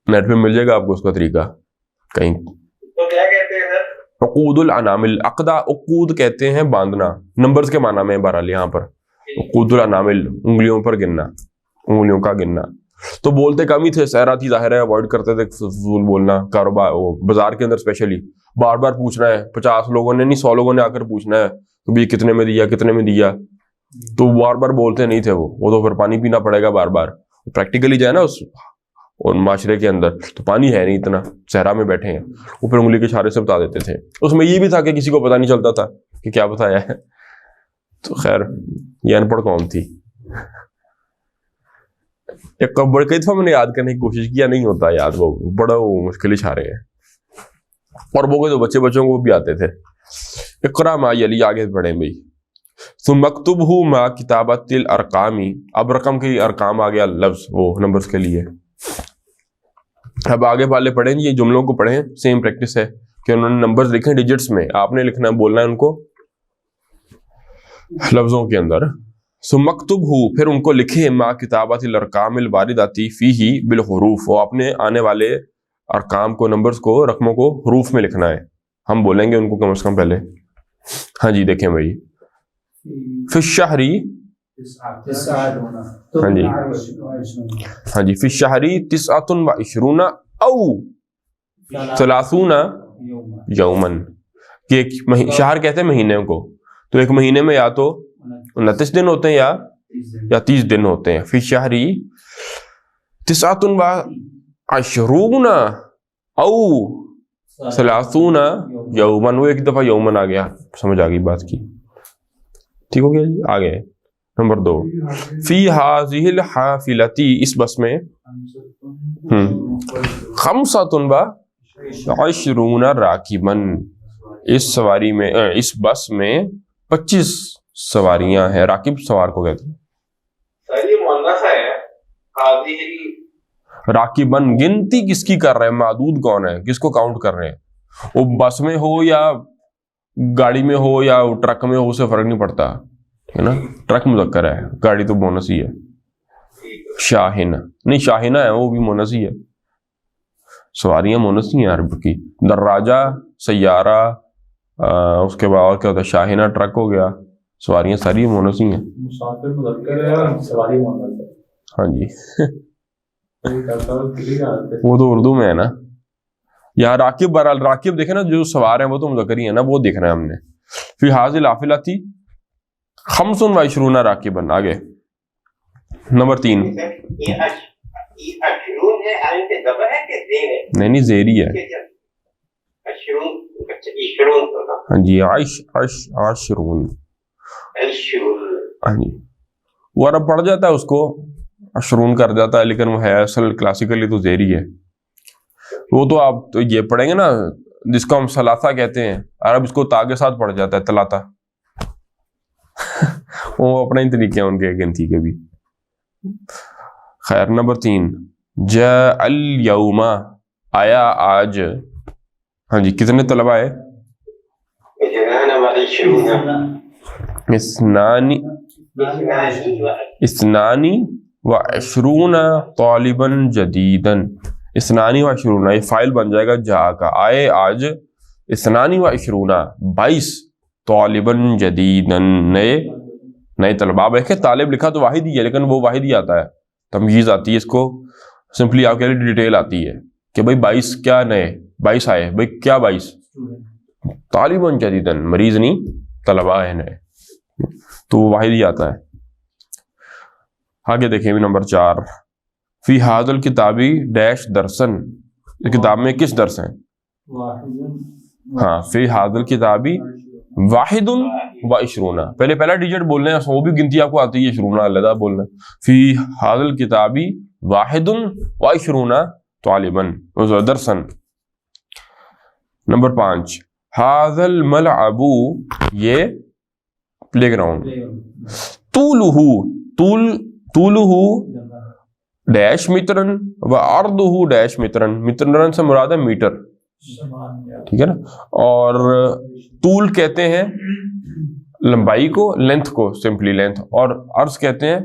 نیٹ پہ مل جائے گا آپ کو اس کا طریقہ کہیں. تو کیا کہتے ہیں سر؟ عقود الانامل. عقدہ عقود کہتے ہیں باندھنا، نمبرز کے معنی میں بہرحال یہاں پر. عقود الانامل انگلیوں پر گننا، انگلیوں کا گننا. تو بولتے کم ہی تھے، سہرا تھی ظاہر ہے، اوائڈ کرتے تھے فضول بولنا. کاروبار بازار کے اندر اسپیشلی بار بار پوچھنا ہے، 50 لوگوں نے نہیں 100 لوگوں نے آ کر پوچھنا ہے کہ بھائی کتنے میں دیا کتنے میں دیا. تو بار بار بولتے نہیں تھے وہ تو پھر پانی پینا پڑے گا بار بار. پریکٹیکلی جائے نا اس معاشرے کے اندر تو پانی ہے نہیں اتنا، صحرا میں بیٹھے ہیں، وہ پھر انگلی کے اشارے سے بتا دیتے تھے. اس میں یہ بھی تھا کہ کسی کو پتہ نہیں چلتا تھا کہ کیا بتایا ہے. تو خیر یہ ان پڑھ قوم تھی. ایک بڑے کئی دفعہ میں نے یاد کرنے کی کوشش کیا، نہیں ہوتا یاد، وہ بڑا مشکل اشارے ہیں. اور وہ کے تو بچوں کو بھی آتے تھے. اقرا ما یلی، آگے بڑھیں بھائی. ثم اکتبہ ما کتابت الارقامی. اب رقم کے ارقام آ گیا لفظ وہ نمبرز کے لیے. اب آگے والے پڑھیں یہ جملوں کو پڑھیں، سیم پریکٹس ہے کہ انہوں نے نمبرز لکھے ڈیجٹس میں، آپ نے لکھنا بولنا ہے ان کو لفظوں کے اندر. ثم اکتبہ، پھر ان کو لکھے ما کتابت الارقام الوارداتی فیہ بالحروف، وہ اپنے آنے والے ارقام کو، نمبرز کو، رقموں کو حروف میں لکھنا ہے. ہم بولیں گے ان کو کم از کم پہلے. ہاں جی دیکھیں بھائی، فی الشہری، ہاں جی ہاں جی، فی الشہری 29 او 30 یومن، کہ ایک شہر کہتے ہیں مہینے کو، تو ایک مہینے میں یا تو 29 دن ہوتے ہیں یا 30 دن ہوتے ہیں. فی الشہری 29 او 30 یومن، وہ ایک دفعہ یومن آ گیا، سمجھ آ گئی بات کی. ٹھیک ہو گیا جی. آگے نمبر 2، فی ہذہ الحافلۃ، اس بس میں 25 راکبن، اس سواری میں اس بس میں 25 سواریاں ہیں. راکب سوار کو کہتے ہیں. سر یہ مؤنث ہے، حاضر راکبن گنتی کس کی کر رہے ہیں؟ معدود کون ہے؟ کس کو کاؤنٹ کر رہے ہیں؟ وہ بس میں ہو یا گاڑی میں ہو یا ٹرک میں ہو، اسے فرق نہیں پڑتا ہے نا. ٹرک مذکر ہے، گاڑی تو مونس ہی ہے. شاہن نہیں، شاہنہ ہے وہ بھی مونس ہی ہے. سواریاں مونس ہی ہیں عرب کی. دراجہ سیارہ، اس کے بعد کیا ہوتا ہے؟ شاہنہ ٹرک ہو گیا. سواریاں ساری مونس ہی ہیں. مسافر مذکر ہے اور سواری مؤنث ہے. ہاں جی وہ وہ تو اردو میں ہے نا. یہاں راکب، بہرحال راکب دیکھیں نا، جو سوار ہیں وہ تو مذکر ہی ہے نا، وہ دیکھ رہے ہیں ہم نے. فی ہذہ الحافلۃ 25 راکبن. آگے نمبر 3، یہ اشرون ہے، آئین کے زبر ہے کہ زیر ہے؟ نہیں زیری ہے. اشرون، اچھا اشرون تو نا، ہاں جی، عشرون. اشرون، ہاں جی، وہ عرب پڑھ جاتا ہے اس کو اشرون کر جاتا ہے، لیکن وہ ہے اصل کلاسیکلی تو زیری ہے. وہ تو آپ تو یہ پڑھیں گے نا، جس کو ہم ثلاثہ کہتے ہیں، عرب اس کو تا کے ساتھ پڑھ جاتا ہے، تلاتا. وہ اپنے ہی طریقے ہیں ان کے گنتی کے بھی. خیر نمبر 3، جاء الیوم، آیا آج. ہاں جی، کتنے طلبہ آئے؟ جنان و اشرون، اثنان و عشرون طالبا جدیدا. اثنان و عشرون، یہ فائل بن جائے گا جا کا. آئے آج 22 22 طالبا جدیدا، نئے طلبہ. آپ دیکھیں طالب لکھا تو واحد ہی ہے، لیکن وہ واحد ہی آتا ہے، تمیز آتی ہے اس کو. سمپلی آپ کے لیے ڈیٹیل آتی ہے کہ بھائی 22 کیا نئے 22 آئے، بھائی کیا 22 طالبا جدیدا، مریض نہیں، طلبہ ہے نئے، تو وہ واحد ہی آتا ہے. آگے دیکھیں بھی نمبر 4، فی ھذا الکتاب ڈیش درسن، کتاب میں کس درس ہیں؟ ہاں، فی ھذا الکتاب 21، پہلا ڈیجٹ بولنا ہے، وہ بھی گنتی آپ کو آتی ہے، 20 علیحدہ بولنا. فی ھذا الکتاب 21 طالبا درسن. نمبر 5، ھذا الملعب، یہ پلے گراؤنڈ. طولہ ڈیش مترن و عرضہ ڈیش مترن، مترن سے مراد ہے میٹر، ٹھیک ہے نا. اور طول کہتے ہیں لمبائی کو، لینتھ کو سمپلی لینتھ، اور عرض کہتے ہیں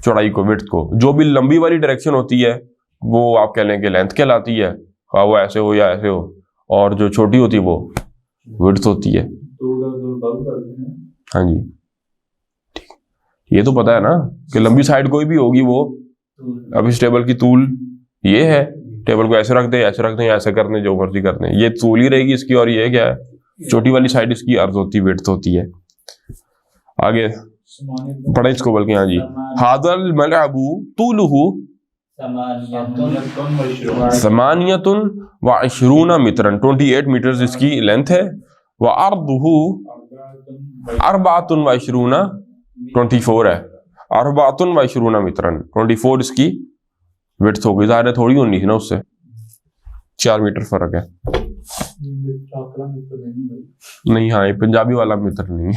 چوڑائی کو، وڈتھ کو. جو بھی لمبی والی ڈائریکشن ہوتی ہے وہ آپ کہہ لیں کہ لینتھ کہلاتی ہے، خواہ وہ ایسے ہو یا ایسے ہو. اور جو چھوٹی ہوتی ہے وہ وڈتھ ہوتی ہے. ہاں جی، یہ تو پتا ہے نا کہ لمبی سائڈ کوئی بھی ہوگی وہ، اب اس ٹیبل کی طول یہ ہے، ٹیبل کو ایسے رکھ دیں، ایسے رکھ دیں، ایسے کر دیں، جو مرضی کر دیں، یہ طول ہی رہے گی اس کی. اور یہ کیا ہے؟ چھوٹی والی سائڈ اس کی عرض ہوتی ہے، وڈتھ ہوتی ہے. آگے پڑھیں اس کو بلکہ. ہاں جی، ھذا الملعب طولہ 28 مترن، 28 میٹرز اس کی لینتھ ہے. وعرضہ 24، 24 ہے. 24 مترن، 24 اس کی وڈتھ ہو گئی. ظاہر ہے تھوڑی ہونی تھی نا، اس سے 4 میٹر فرق ہے. نہیں، ہاں یہ پنجابی والا میٹر نہیں ہے،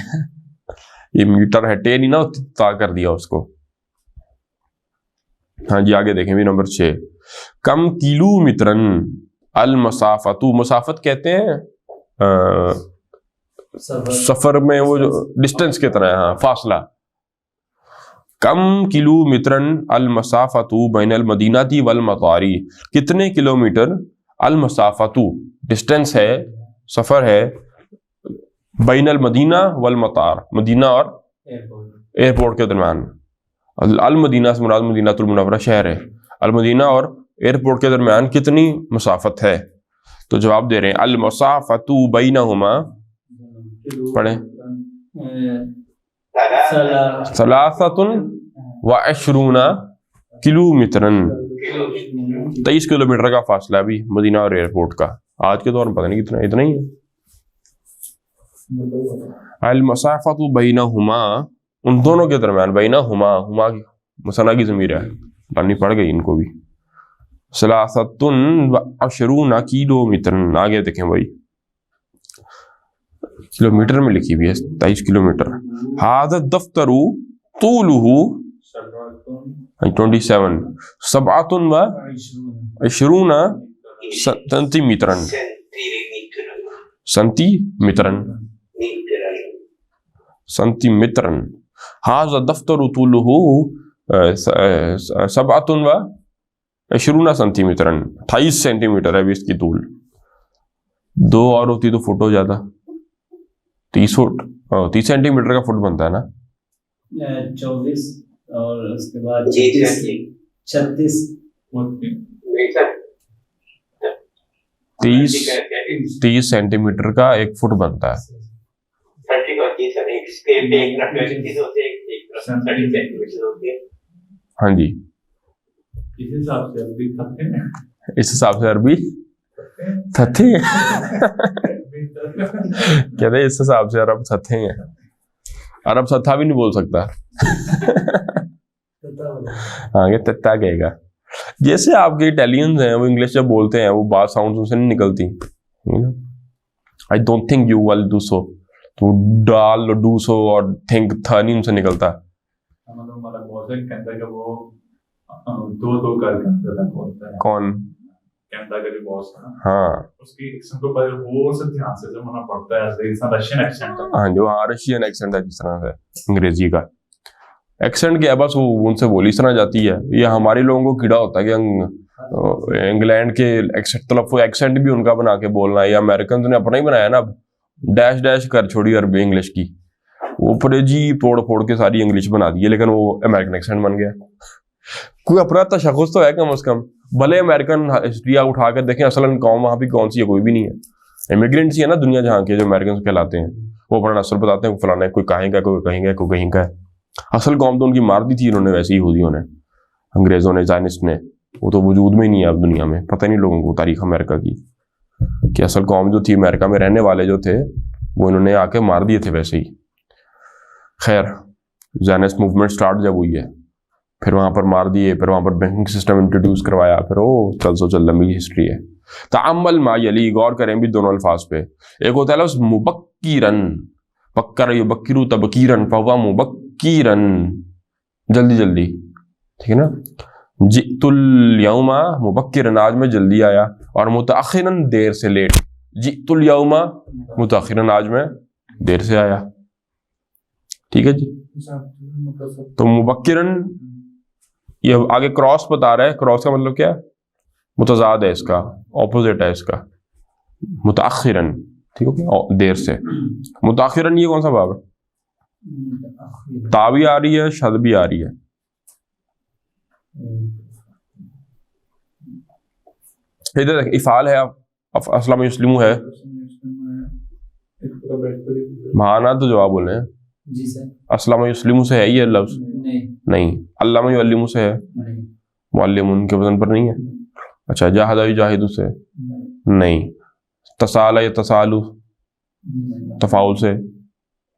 یہ میٹر ہے، ٹے نہیں نا تا کر دیا اس کو. ہاں جی، آگے دیکھیں بھی نمبر 6، کم کلو مترن المسافت، مسافت کہتے ہیں سفر میں وہ جو ڈسٹینس کی طرح ہے، ہاں فاصلہ. کم کلو مترن المسافت بین المدینہ والمطار، کتنے کلومیٹر المسافت ڈسٹینس ہے، سفر ہے بین المدینہ والمطار، مدینہ اور ایئرپورٹ کے درمیان. المدینہ سے مراد مدینہ المنورہ شہر ہے، المدینہ اور ایئرپورٹ کے درمیان کتنی مسافت ہے؟ تو جواب دے رہے ہیں المسافۃ بینہما، پڑھیں، 23 کلومیٹر، 23 کلومیٹر کا فاصلہ بھی مدینہ اور ایئرپورٹ کا. آج کے دور میں پتہ نہیں کتنا، اتنا ہی ہے. المسافۃ بینہما، ان دونوں کے درمیان، بینہما، ہما کی مثنیٰ کی ضمیر ہے، پڑھنی پڑ گئی ان کو بھی. 23 کلومیٹر، آگے دیکھیں بھائی کلومیٹر میں لکھی ہوئی ہے 23 کلومیٹر. ھذا الدفتر طولہ 27 27 سینٹی میٹر، سینٹی میٹر. ھذا الدفتر طولہ 27 سینٹی میٹر، 28 سینٹی میٹر ہے ابھی اس کی طول. 2 اور ہوتی تو فٹ ہو جاتا، 30 فٹ، 30 سینٹی میٹر کا فٹ بنتا ہے نا. 24 اور اس کے بعد جی 36 30 سینٹی میٹر کا ایک فٹ بنتا ہے. ہاں جی، اس حساب سے ابھی تھتے ہیں، اس حساب سے عربی تھتے ہیں کہتے ہیں اس حساب سے عرب تھتے ہیں. عرب ستھا بھی نہیں بول سکتا ہاں یہ تتا کہے گا. جیسے آپ کے اٹیلینز ہیں، وہ انگلش جب بولتے ہیں وہ بات ساؤنڈ ان سے نہیں نکلتی. I don't think you will do so، تو ڈال ڈو سو اور تھنک تھا نہیں ان سے نکلتا. مطلب ہمارا باس ہے کہتا ہے کہ وہ دو کر کے بولتا ہے. کون؟ کینیڈا کا جو باس ہے، ہاں اس کی ایکسنٹ کو پہلے وہ سے دھیان سے سمجھنا پڑتا ہے. رشین ایکسنٹ، ہاں جو ہاں رشین ایکسنٹ ہے، جس طرح سے انگریزی کا ایکسنٹ کیا ہے، بس وہ ان سے بولی اس طرح جاتی ہے. یہ ہمارے لوگوں کو کیڑا ہوتا ہے کہ انگلینڈ کے تلفظ ایکسنٹ بھی ان کا بنا کے بولنا ہے. یا امریکنز نے اپنا ہی بنایا نا، اب ڈیش ڈیش کر چھوڑی عربی انگلش کی، وہ پورے جی پوڑ پوڑ کے ساری انگلش بنا دی ہے، لیکن وہ امریکن ایکسنٹ بن گیا. کوئی اپنا تشخص تو ہے کم از کم. بھلے امریکن ہسٹری آپ اٹھا کر دیکھیں، اصلاً قوم وہاں پہ کون سی ہے، کوئی بھی نہیں ہے. امیگرینٹس ہی ہے نا دنیا جہاں کے جو امریکنس کہلاتے ہیں، وہ اپنا نسل بتاتے ہیں فلانا، کوئی کہیں کا، کوئی کہیں گا، کوئی کہیں کا ہے. اصل قوم تو ان کی مار دی تھی انہوں نے، ویسے یہودیوں نے، انگریزوں نے، زائنسٹ نے. وہ تو وجود میں ہی نہیں ہے اب دنیا میں. پتہ نہیں لوگوں کو تاریخ امریکہ کی کہ اصل قوم جو تھی امریکہ میں رہنے والے جو تھے وہ انہوں نے آ کے مار دیے تھے ویسے ہی. خیر زائنسٹ موومنٹ سٹارٹ جب ہوئی ہے، پھر وہاں پر مار دیے، پھر وہاں پر بینکنگ سسٹم انٹروڈیوس کروایا، پھر چل سو چل لمبی ہسٹری ہے. تعمل ما یلی، غور کریں بھی دونوں الفاظ پہ. ایک ہوتا ہے لفظ مبکرن، بکر یبکرو تبکیرن، فہو مبکرن، جلدی جلدی، ٹھیک ہے نا. جئت الیوم مبکرن، آج میں جلدی آیا. اور متأخرن، دیر سے، لیٹ. جئت الیوم متأخرن، آج میں دیر سے آیا. ٹھیک ہے جی. تو مبکرن یہ آگے کراس بتا رہا ہے. کراس کا مطلب کیا ہے؟ متضاد ہے اس کا، اپوزٹ ہے اس کا. متأخرن، ٹھیک ہے، دیر سے. متأخرن یہ کون سا باب ہے؟ تا بھی آ رہی ہے، شد بھی آ رہی ہے. ادھر افعال ہے، اسلم یسلمو ہے. مانا تو جواب بولے ہیں. جی سر. اسلم یسلمو سے ہے یہ لفظ؟ نہیں. علامہ یعلمو سے ہے؟ معلمون کے وزن پر نہیں ہے. اچھا جاہد یجاہد سے؟ نہیں. تسال یتسالو تفاعل سے؟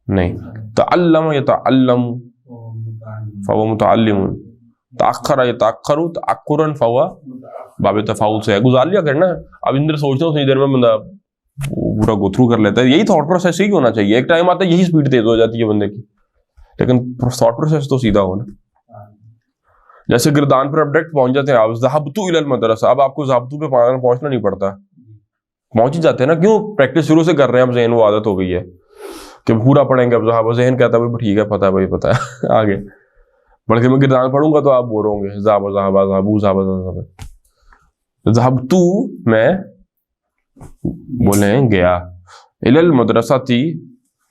نہیں. تعلم یتعلم فهو متعلم. تاخر یتاخر تاخرا فهو باب تفاعل سے ہے. گزار لیا کرنا. اب اندر سوچتا ہوں اتنی دیر میں بندہ پورا گو تھرو کر لیتا ہے. یہی تھاٹ پروسیس ہی ہونا چاہیے. ایک ٹائم آتا ہے یہی سپیڈ تیز ہو جاتی ہے بندے کی، لیکن تھاٹ پروسیس تو سیدھا ہو نا. جیسے گردان پر اب ڈائریکٹ پہنچ جاتے ہیں آپ، ذهبت الى المدرسہ، اب آپ کو ذهبت پہ پہنچنا نہیں پڑتا، پہنچ ہی جاتے ہیں نا. کیوں؟ پریکٹس شروع سے کر رہے ہیں، اب ذہن وہ عادت ہو گئی ہے کہ پورا پڑھیں گے. اب ذہب ذہن کہتا ہے ٹھیک ہے، پتہ ہے بھائی، پتہ ہے آگے. بلکہ میں گردان پڑھوں گا تو آپ بور ہوں گے. ذهب ذهب ذهبو ذهب ذهبت، میں بولیں گیا. الى المدرسہ،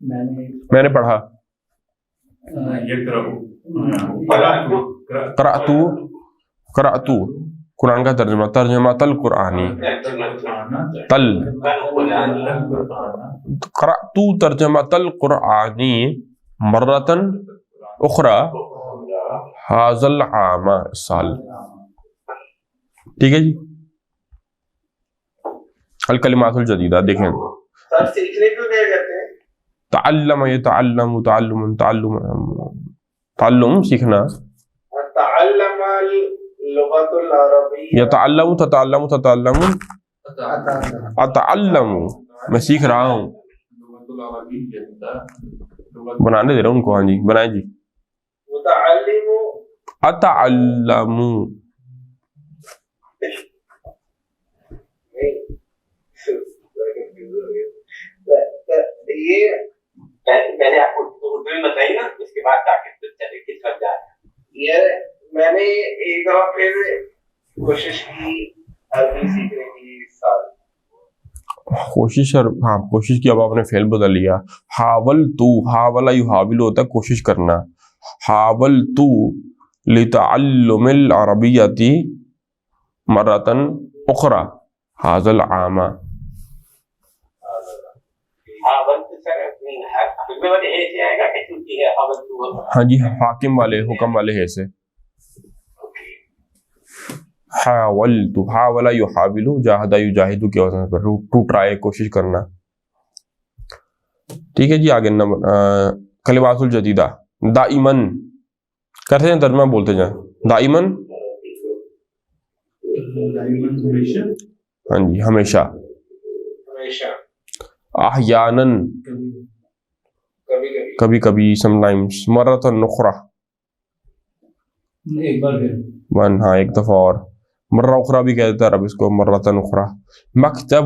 میں نے پڑھا. قرأتو قرآن کا ترجمہ, ترجمۃ القرآنی, قرأتو ترجمۃ القرآنی مرتن اخرى هذا العام سال. ٹھیک ہے جی. الکلمات الجدیدہ دیکھیں, سر سیکھنے کیوں دے جاتے ہیں؟ تعلم یتعلم تعلم تعلم تعلم سیکھنا, تعلم اللغۃ العربیہ, یتعلم تتعلم تتعلم اتعلم میں سیکھ رہا ہوں. بنانے دے رہا ہوں ان کو. ہاں جی بنائیں جی. متعلم اتعلم یہ پہلے آپ کو اردو میں بتائیے نا, اس کے بعد تاکہ چلے کس طرف جا رہے ہیں. یہ میں نے ایک دفعہ پھر کوشش کی عربی سیکھنے کی اس سال. کوشش, اور ہاں کوشش کی. اب آپ نے فعل بدل لیا. حاولتو, حاول یحاول ہوتا ہے کوشش کرنا. حاولتو لتعلم العربیۃ مرۃ اخرى هذا العام. ہاں جی حاکم والے, حکم والے ہے سے. حاولت, حاول یحاول, جاہد یجاہد کے وزن پر ٹو ٹرائی, کوشش کرنا. ٹھیک ہے جی. آگے کلمات الجدیدہ. دائمن کرتے ہیں ترجمہ, بولتے جائیں. دائمن ہاں جی ہمیشہ. ہمیشہ. احیاناً کبھی کبھی. کبھی کبھی, سم ٹائمس. مرۃ اخرى ایک بار پھر. ون, ہاں ایک دفعہ اور. مرہ اخرى بھی کہہ دیتا ہے عرب اس کو, مرۃ اخرى. مکتب,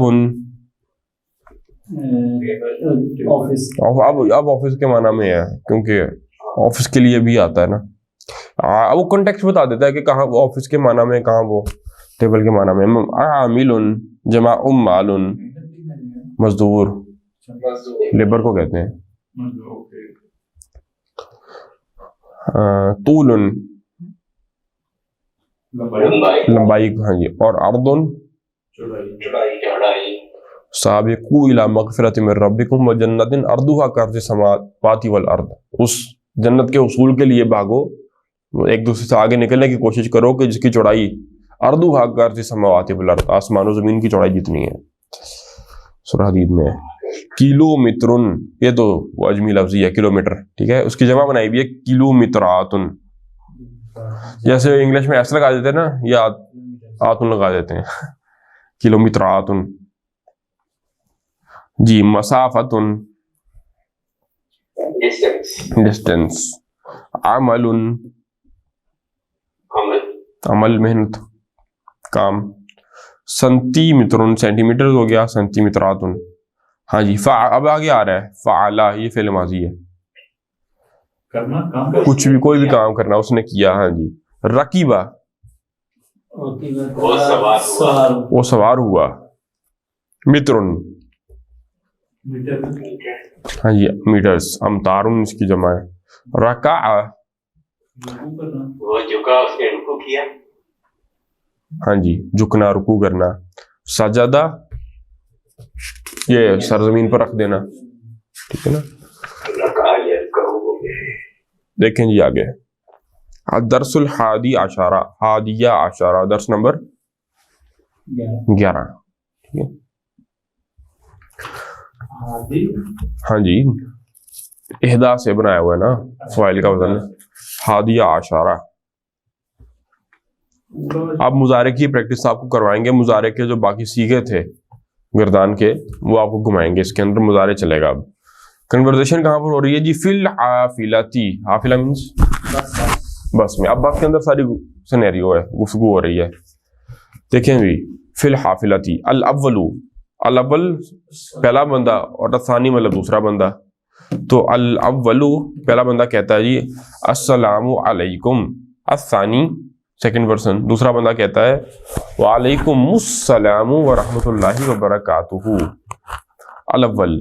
آفس. اب آفس کے معنی میں ہے کیونکہ آفس کے لیے بھی آتا ہے نا. وہ کنٹیکسٹ بتا دیتا ہے کہ کہاں وہ آفس کے معنی میں, کہاں وہ ٹیبل کے معنی میں. عامل جمع مال, مزدور, لیبر کو کہتے ہیں. طول لمبائی, ہاں جی. اور اردن سابقوا الی مغفرۃ من ربکم وجنۃ ارضھا کعرض السماوات والارض. اس جنت کے حصول کے لیے بھاگو, ایک دوسرے سے آگے نکلنے کی کوشش کرو کہ جس کی چوڑائی ارضھا کعرض السماوات والارض, آسمان و زمین کی چوڑائی جتنی ہے. سورہ حدید میں. کلو مترن, یہ تو وہ اجمی لفظی ہے کلو میٹر, ٹھیک ہے. اس کی جمع بنائی بھی ہے کلو متراتن. جیسے انگلش میں ایس لگا دیتے ہیں نا, یا آتن لگا دیتے ہیں, کلو متراتن. جی مسافتن, ڈسٹینس. عمل, عمل محنت کام. سنتی مترن, سینٹی میٹر ہو گیا. سنتی متراتن. ہاں جی. اب آگے آ رہا ہے فعلا, یہ فعل ماضی ہے, کرنا کام, کچھ بھی کوئی بھی کام کرنا اس نے کیا. ہاں جی. رکیبہ, وہ سوار ہوا. مترن, ہاں جی میٹرز. امتارن اس کی جمع ہے. رکع, وہ جھکا, اس نے رکوع کیا. ہاں جی جھکنا, رکوع کرنا. سجدہ, یہ سرزمین پر رکھ دینا, ٹھیک ہے نا. دیکھیں جی آگے. درس الحادی عشرہ, حادیہ عشرہ, درس نمبر 11. ٹھیک ہے. ہاں جی اہدا سے بنایا ہوا ہے نا, فاعل کا وزن. حادیہ عشرہ. آپ مضارع کی پریکٹس آپ کو کروائیں گے. مضارع کے جو باقی سیغے تھے گردان کے, وہ آپ کو گھمائیں گے. اس کے اندر مضارع چلے گا. اب کنورزیشن کہاں پر ہو رہی ہے جی؟ فی الحافلتی. حافلہ مینس بس میں. اب بس کے اندر ساری سینیریو ہے, گفتگو ہو رہی ہے. دیکھیں بھی, فی الحافلتی. الاول, الاول پہلا بندہ, اور الثانی مطلب دوسرا بندہ. تو الاول پہلا بندہ کہتا ہے جی السلام علیکم. الثانی سیکنڈ پرسن, دوسرا بندہ کہتا ہے وعلیکم السلام ورحمۃ اللہ وبرکاتہ. الاول.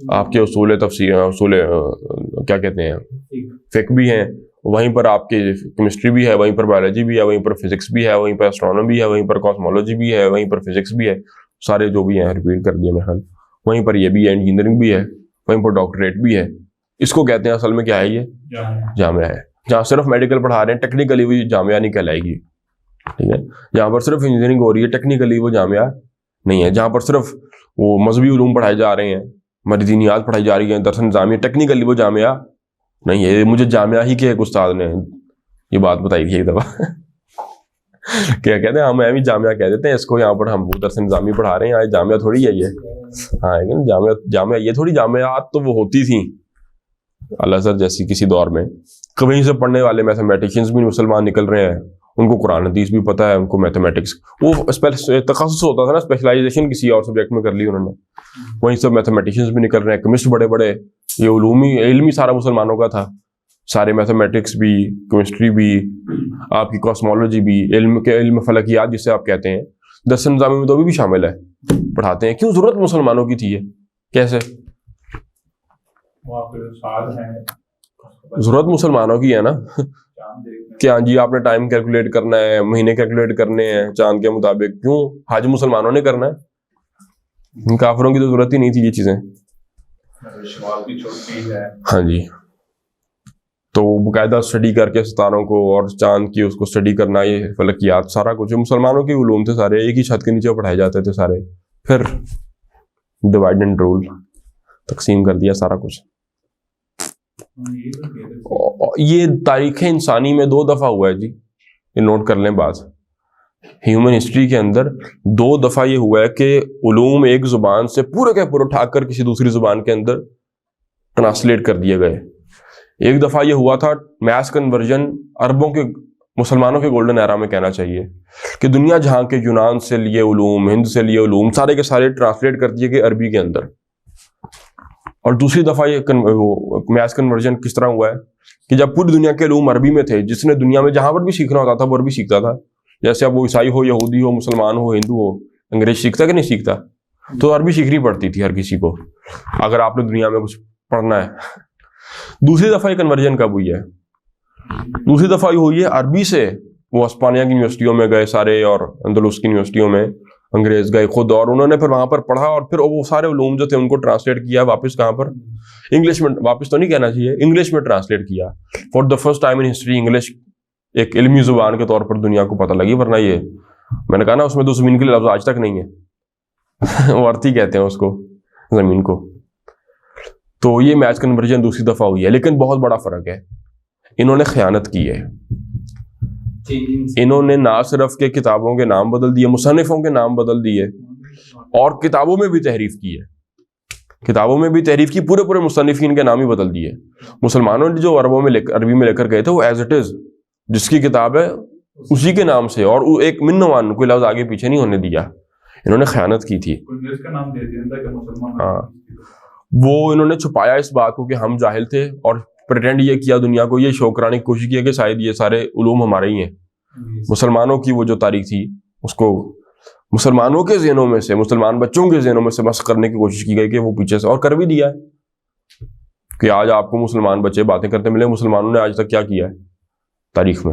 آپ کے اصول تفسیر، اصول کیا کہتے ہیں فقہ بھی ہیں، وہیں پر آپ کے کیمسٹری بھی ہے، وہیں پر بایولوجی بھی ہے، وہیں پر فزکس بھی ہے، وہیں پر اسٹرانومی بھی ہے، وہیں پر کاسمولوجی بھی ہے، وہیں پر فزکس بھی ہے، سارے جو بھی ہیں ریپیٹ کر دیا میں خیال، وہیں پر یہ بھی ہے، انجینئرنگ بھی ہے، وہیں پر ڈاکٹریٹ بھی ہے. اس کو کہتے ہیں اصل میں کیا ہے، یہ جامعہ ہے. جہاں صرف میڈیکل پڑھا رہے ہیں ٹیکنیکلی وہ جامعہ نہیں کہلائے گی، ٹھیک ہے. جہاں پر صرف انجینئرنگ ہو رہی ہے ٹیکنیکلی وہ جامعہ نہیں ہے. جہاں پر صرف وہ مذہبی علوم پڑھائے جا رہے ہیں، مدنیات پڑھائی جا رہی ہیں، درس نظامی، ٹیکنیکلی وہ جامعہ نہیں ہے. مجھے جامعہ ہی کے ایک استاد نے یہ بات بتائی تھی ایک دفعہ کیا کہتے ہیں، ہم بھی جامعہ کہہ دیتے ہیں اس کو، یہاں پر ہم درس نظامی پڑھا رہے ہیں، یہ جامعہ تھوڑی ہے یہ. ہاں جامعہ یہ تھوڑی، جامعات تو وہ ہوتی تھیں الازہر جیسی کسی دور میں، کہیں سے پڑھنے والے میتھمیٹیشینز بھی مسلمان نکل رہے ہیں، ان کو قرآن حدیث بھی پتہ ہے، ان کو میتھمیٹکس، وہ تخصص ہوتا تھا نا، اسپیشلائزیشن کسی اور سبجیکٹ میں کر لی انہوں نے، وہیں سے میتھمیٹیشینز بھی نکل رہے ہیں، کیمسٹ بڑے بڑے، یہ علمی سارا مسلمانوں کا تھا، سارے میتھمیٹکس بھی، کیمسٹری بھی، آپ کی کاسمولوجی بھی، علم فلکیات جسے آپ کہتے ہیں، درس نظامی میں تو بھی شامل ہے، پڑھاتے ہیں. کیوں ضرورت مسلمانوں کی تھی یہ؟ کیسے ضرورت مسلمانوں کی ہے نا کہ ہاں جی آپ نے ٹائم کیلکولیٹ کرنا ہے، مہینے کیلکولیٹ کرنے ہیں چاند کے مطابق، کیوں حج مسلمانوں نے کرنا ہے، کافروں کی تو ضرورت ہی نہیں تھی یہ چیزیں. ہاں جی، تو باقاعدہ اسٹڈی کر کے ستاروں کو اور چاند کی اس کو اسٹڈی کرنا، یہ فلکیات سارا کچھ مسلمانوں کے علوم تھے سارے، ایک ہی چھت کے نیچے پڑھائے جاتے تھے سارے. پھر ڈیوائڈ اینڈ رول، تقسیم کر دیا سارا کچھ. یہ تاریخ انسانی میں 2 دفعہ ہوا ہے جی، یہ نوٹ کر لیں بات. ہیومن ہسٹری کے اندر 2 دفعہ یہ ہوا ہے کہ علوم ایک زبان سے پورے کے پورے اٹھا کر کسی دوسری زبان کے اندر ٹرانسلیٹ کر دیے گئے. ایک دفعہ یہ ہوا تھا میس کنورژن، عربوں کے، مسلمانوں کے گولڈن ایرا میں کہنا چاہیے، کہ دنیا جہاں کے یونان سے لیے علوم، ہند سے لیے علوم، سارے کے سارے ٹرانسلیٹ کر دیے گئے عربی کے اندر. اور دوسری دفعہ یہ میس کنورژن کس طرح ہوا ہے کہ جب پوری دنیا کے علوم عربی میں تھے، جس نے دنیا میں جہاں پر بھی سیکھنا ہوتا تھا وہ عربی سیکھتا تھا. جیسے اب وہ عیسائی ہو، یہودی ہو، مسلمان ہو، ہندو ہو، انگریزی سیکھتا کہ نہیں سیکھتا، تو عربی سیکھنی پڑتی تھی ہر کسی کو اگر آپ نے دنیا میں کچھ پڑھنا ہے. دوسری دفعہ یہ کنورژن کب ہوئی ہے؟ دوسری دفعہ یہ ہوئی ہے عربی سے وہ اسپانیہ کی یونیورسٹیوں میں گئے سارے، اور اندلس کی یونیورسٹیوں میں انگریز گئے خود، اور انہوں نے پھر وہاں پر پڑھا، اور پھر وہ سارے علوم جو تھے ان کو ٹرانسلیٹ کیا واپس کہاں پر، انگلش میں. واپس تو نہیں کہنا چاہیے، انگلش میں ٹرانسلیٹ کیا. For the first time in history English ایک علمی زبان کے طور پر دنیا کو پتہ لگی. ورنہ یہ میں نے کہا نا اس میں تو زمین کے لفظ آج تک نہیں ہے وہ ارتھی کہتے ہیں اس کو، زمین کو. تو یہ میچ کنورژن دوسری دفعہ ہوئی ہے، لیکن بہت بڑا فرق ہے. انہوں نے خیانت کی ہے. انہوں نے نہ صرف کہ کتابوں کے نام بدل دیے، مصنفوں کے نام بدل دیے، اور کتابوں میں بھی تحریف کی ہے. کتابوں میں بھی تحریف کی، پورے پورے مصنفین کے نام ہی بدل دیے. مسلمانوں نے جو عربی میں لے کر گئے تھے وہ ایز اٹ از جس کی کتاب ہے اسی کے نام سے، اور ایک منوان کوئی لفظ آگے پیچھے نہیں ہونے دیا. انہوں نے خیانت کی تھی. ہاں، وہ انہوں نے چھپایا اس بات کو کہ ہم جاہل تھے، اور پریٹینڈ یہ کیا دنیا کو، یہ شو کرانے کی کوشش کی کہ شاید یہ سارے علوم ہمارے ہی ہیں. مسلمانوں کی وہ جو تاریخ تھی اس کو مسلمانوں کے ذہنوں میں سے، مسلمان بچوں کے ذہنوں میں سے مسخ کرنے کی کوشش کی گئی کہ وہ پیچھے سے، اور کر بھی دیا ہے کہ آج آپ کو مسلمان بچے باتیں کرتے ملے. مسلمانوں نے آج تک کیا کیا ہے تاریخ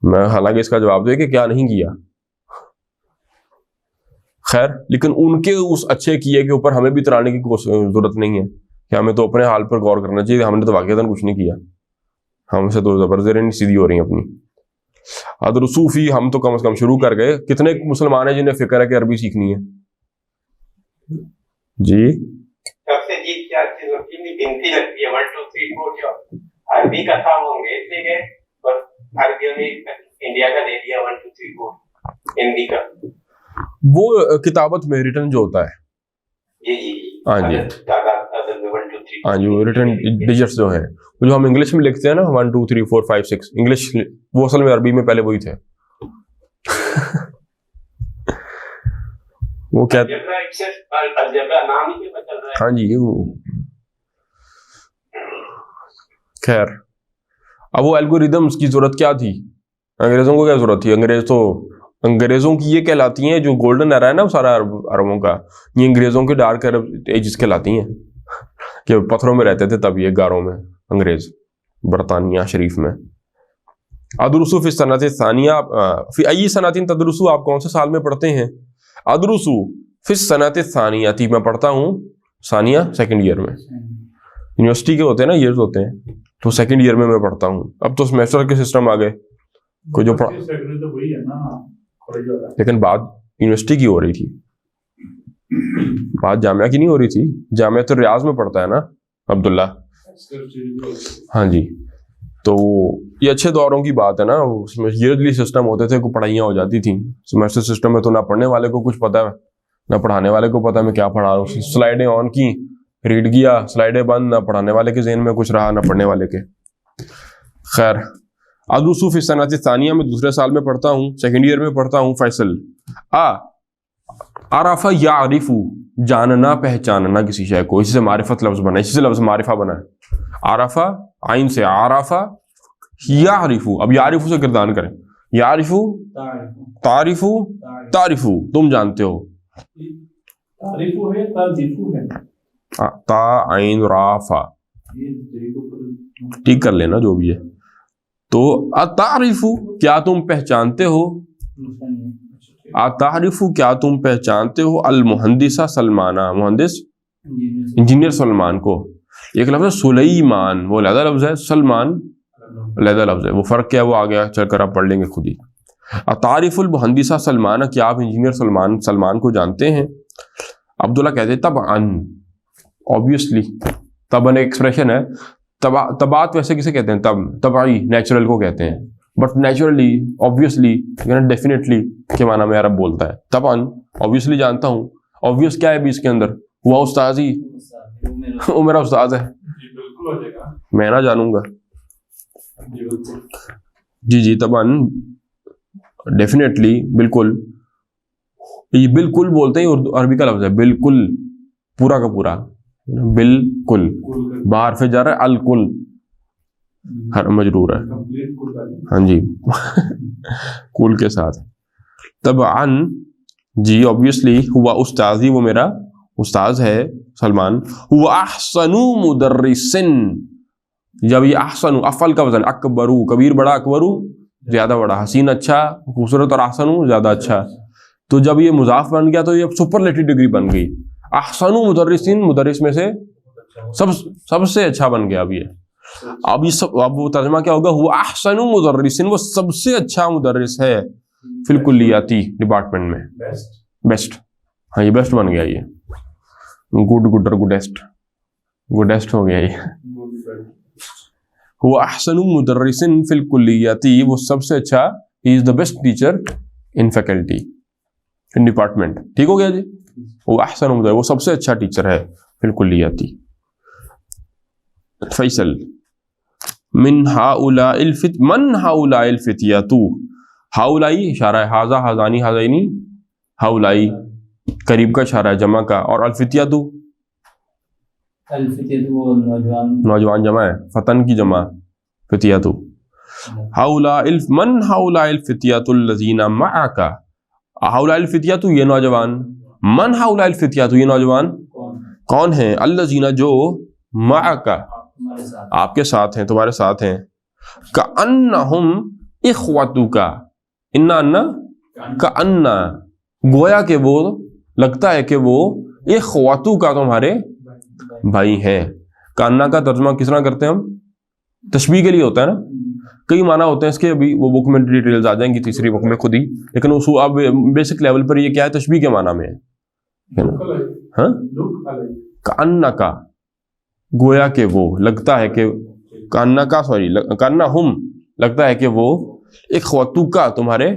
میں حالانکہ اس کا جواب دے کہ کیا نہیں کیا. خیر، لیکن ان کے اس اچھے کیے کے اوپر ہمیں بھی ترانے کی ضرورت نہیں ہے کہ ہمیں تو اپنے حال پر غور کرنا چاہیے. ہم نے تو واقعتاً کچھ نہیں کیا، ہم سے تو زبردستیں سیدھی ہو رہی ہیں اپنی. ادر صوفی ہم تو کم از کم شروع کر گئے. کتنے مسلمان ہیں جنہیں فکر ہے کہ عربی سیکھنی ہے؟ جی سب سے جیت کیا چیز ہوتی ہے، گنتی لگتی ہے 1 2 3 4 جو عربی کا تھا وہ انگریز لے گئے، اور عربیوں نے انڈیا کا دے دیا 1 2 3 4 ہندی کا. وہ کتابت میں ریٹن جو ہوتا ہے، جی ہاں جی، 1 2 3 ہاں جی، وہ ریٹن ڈیجٹس جو ہیں جو ہم انگلش میں لکھتے ہیں نا 1 2 3 4 5 6 انگلش، وہ اصل میں عربی میں پہلے وہی تھے. وہ کیا ہاں جی. خیر، اب وہ الگوریدمس کی ضرورت کیا تھی؟ انگریزوں کو کیا ضرورت تھی؟ انگریز تو انگریزوں کی یہ کہلاتی ہیں، جو گولڈن ایرا ہے نا سارا عربوں کا، یہ انگریزوں کے ڈارک ایجز کہلاتی ہیں کہ پتھروں میں رہتے تھے تب یہ غاروں میں انگریز برطانیہ شریف میں۔ ادرسو فی السنۃ الثانیہ فی ای سنۃ تدرسو، آپ کون سے سال میں پڑھتے ہیں؟ ادرسو فی السنۃ الثانیہ، میں پڑھتا ہوں ثانیہ سیکنڈ ایئر میں، یونیورسٹی کے ہوتے ہیں نا ایئرز ہوتے ہیں، تو سیکنڈ ایئر میں پڑھتا ہوں۔ اب تو سیمیسٹر کے سسٹم آ گئے کوئی جو لیکن بات یونیورسٹی کی ہو رہی تھی، بات جامعہ کی نہیں ہو رہی تھی۔ جامعہ تو ریاض میں پڑھتا ہے نا عبداللہ، ہاں جی۔ تو یہ اچھے دوروں کی بات ہے نا، اس میں ایئرلی سسٹم ہوتے تھے، کوئی پڑھائیاں ہو جاتی تھیں۔ سیمیسٹر سسٹم میں تو نہ پڑھنے والے کو کچھ پتا ہے نہ پڑھانے والے کو پتا میں کیا پڑھا رہا ہوں، سلائیڈیں آن کی ریڈ کیا، سلائیڈیں بند، نہ پڑھانے والے کے ذہن میں کچھ رہا نہ پڑھنے والے کے۔ خیر، ادرسو فی السنۃ الثانیہ میں دوسرے سال میں پڑھتا ہوں، سیکنڈ ایئر میں پڑھتا ہوں۔ فیصل عرف یعرف، جاننا پہچاننا کسی شے کو، اسی سے معرفت لفظ بنا ہے، اسی سے لفظ معرفہ بنا ہے۔ عرف عین سے عرف، یعرف، اب یعرف سے گردان کریں، یعرف تعرف تعرف، تم جانتے ہو، تا عین رافا، ٹھیک کر لینا جو بھی ہے۔ تو اتعرف، کیا تم پہچانتے ہو، اتعرف کیا تم پہچانتے ہو، المہندسہ سلمانہ، مہندس انجینئر سلمان کو۔ ایک لفظ ہے سلیمان، وہ علیحدہ لفظ ہے، سلمان علیحدہ لفظ ہے، وہ فرق کیا ہے وہ آگے چل کر آپ پڑھ لیں گے خود ہی۔ اتعرف المہندسہ سلمانہ، کیا آپ انجینئر سلمان کو جانتے ہیں؟ عبداللہ کہتے ہیں طبعاً، آبویسلی، طبعاً ایک ایکسپریشن ہے، طبعات ویسے کسے کہتے ہیں؟ طبعی، نیچرل کو کہتے ہیں، بٹ نیچرلی، آبویسلی، ڈیفینیٹلی کے معنی میں عرب بولتا ہے۔ طبعاً، آبویسلی جانتا ہوں، آبویس کیا ہے بھی اس کے اندر؟ ہوا استاذ ہی، وہ میرا استاذ ہے، میں نہ جانوں گا۔ جی طبعاً، ڈیفینیٹلی، بالکل، یہ بالکل بولتے ہیں، اردو عربی کا لفظ ہے، بالکل، پورا کا پورا، بالکل، بحرف جر ہے، الکل ہر مجرور ہے، ہاں جی کل کے ساتھ۔ طبعاً، جی آبویسلی، ہوا استاذی، وہ میرا استاذ ہے سلمان۔ ہوا احسن مدرسن، جب یہ احسن افعل کا وزن، اکبرو، کبیر بڑا، اکبرو زیادہ بڑا، حسین اچھا، خوبصورت، اور احسن زیادہ اچھا، تو جب یہ مضاف بن گیا تو یہ سپرلیٹو ڈگری بن گئی۔ احسن مدرسین، مدرس میں سے سب سے اچھا بن گیا اب یہ۔ اب وہ ترجمہ کیا ہوگا؟ ہوا احسن مدرسین، وہ سب سے اچھا مدرس ہے، فی الکلیاتی، ڈپارٹمنٹ میں، بیسٹ، ہاں یہ بیسٹ بن گیا، یہ گڈر گڈیسٹ ہو گیا یہ۔ ہوا احسن مدرسین فی الکلیاتی، وہ سب سے اچھا، he is the best teacher in faculty, in department, ٹھیک ہو گیا جی۔ وہ احسن مدرس، وہ سب سے اچھا ٹیچر ہے فی الکلیاتی۔ فیصل من ہؤلاء الفتیۃ، ہؤلائی اشارہ ہے، ھذا، ھذانی، ھذینی، ہؤلائی قریب کا اشارہ ہے، جمع کا، اور الفتیۃ وہ نوجوان جمع ہے، فتن کی جمع فتیۃ۔ من ہؤلاء الفتیۃ الذین معک، ہؤلاء الفتیۃ یہ نوجوان، من ہؤلاء الفتیۃ یہ نوجوان کون ہیں؟ الذین جو، معک آپ کے ساتھ ہیں، تمہارے ساتھ ہیں، کأنہم اخوتک، کأن گویا کہ وہ، لگتا ہے کہ وہ، اخوتک تمہارے بھائی ہیں۔ کأن کا ترجمہ کس طرح کرتے ہیں ہم؟ تشبیہ کے لیے ہوتا ہے نا، کئی معنی ہوتے ہیں اس کے، ابھی وہ بک میں ڈیٹیلز آ جائیں گی تیسری بک میں خود ہی، لیکن اس اب بیسک لیول پر یہ کیا ہے؟ تشبیہ کے معنی میں ہے، ہاں، کأن کا گویا کہ وہ، لگتا ہے کہ، کأن کا سوری، کأنہم لگتا ہے کہ وہ، اخوتک تمہارے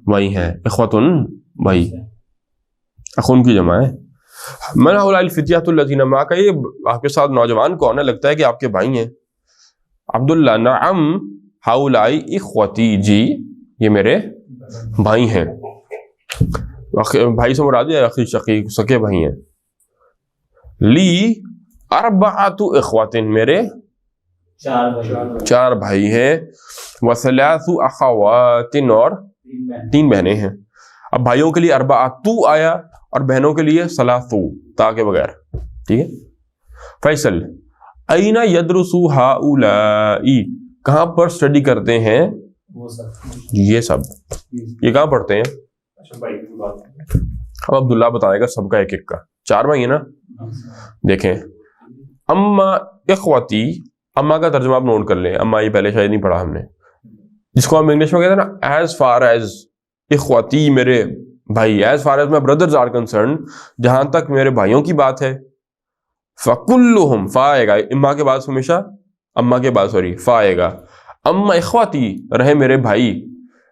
بھائی ہیں، اخوتن بھائی، اخون کی جمع ہے۔ من ہؤلاء الفتیۃ الذین معک، یہ آپ کے ساتھ نوجوان کون ہے؟ لگتا ہے کہ آپ کے بھائی ہیں۔ عبداللہ نعم ہؤلاء اخوتی، جی یہ میرے بھائی ہیں، بھائی سے مراد ہے اخی شقیق، سکے بھائی ہیں۔ لی اربعۃ اخوات، میرے چار بھائی ہیں، وثلاث اخوات، اور 3 بہنیں ہیں. اب بھائیوں کے لیے اربعۃ آیا اور بہنوں کے لیے ثلاث تا کے بغیر. ٹھیک ہے. فیصل این یدرس ہؤلاء کہاں پر اسٹڈی کرتے ہیں وہ سب یہ سب, یہ کہاں پڑھتے ہیں؟ اچھا بھائی کی بات اب عبداللہ بتائے گا سب کا ایک ایک کا. 4 بھائی ہیں نا. دیکھیں اما اخوتی, اما کا ترجمہ آپ نوٹ کر لیں. اما یہ پہلے شاید نہیں پڑھا ہم نے, جس کو ہم انگلش میں کہتے ہیں نا ایز فار ایز اخوتی, میرے بھائی, as far as my brothers are concerned, جہاں تک میرے بھائیوں کی بات ہے. فکلہم, فا آئے گا اما کے بعد ہمیشہ, اما کے بعد سوری فا آئے گا. اما اخواتی رہے میرے بھائی,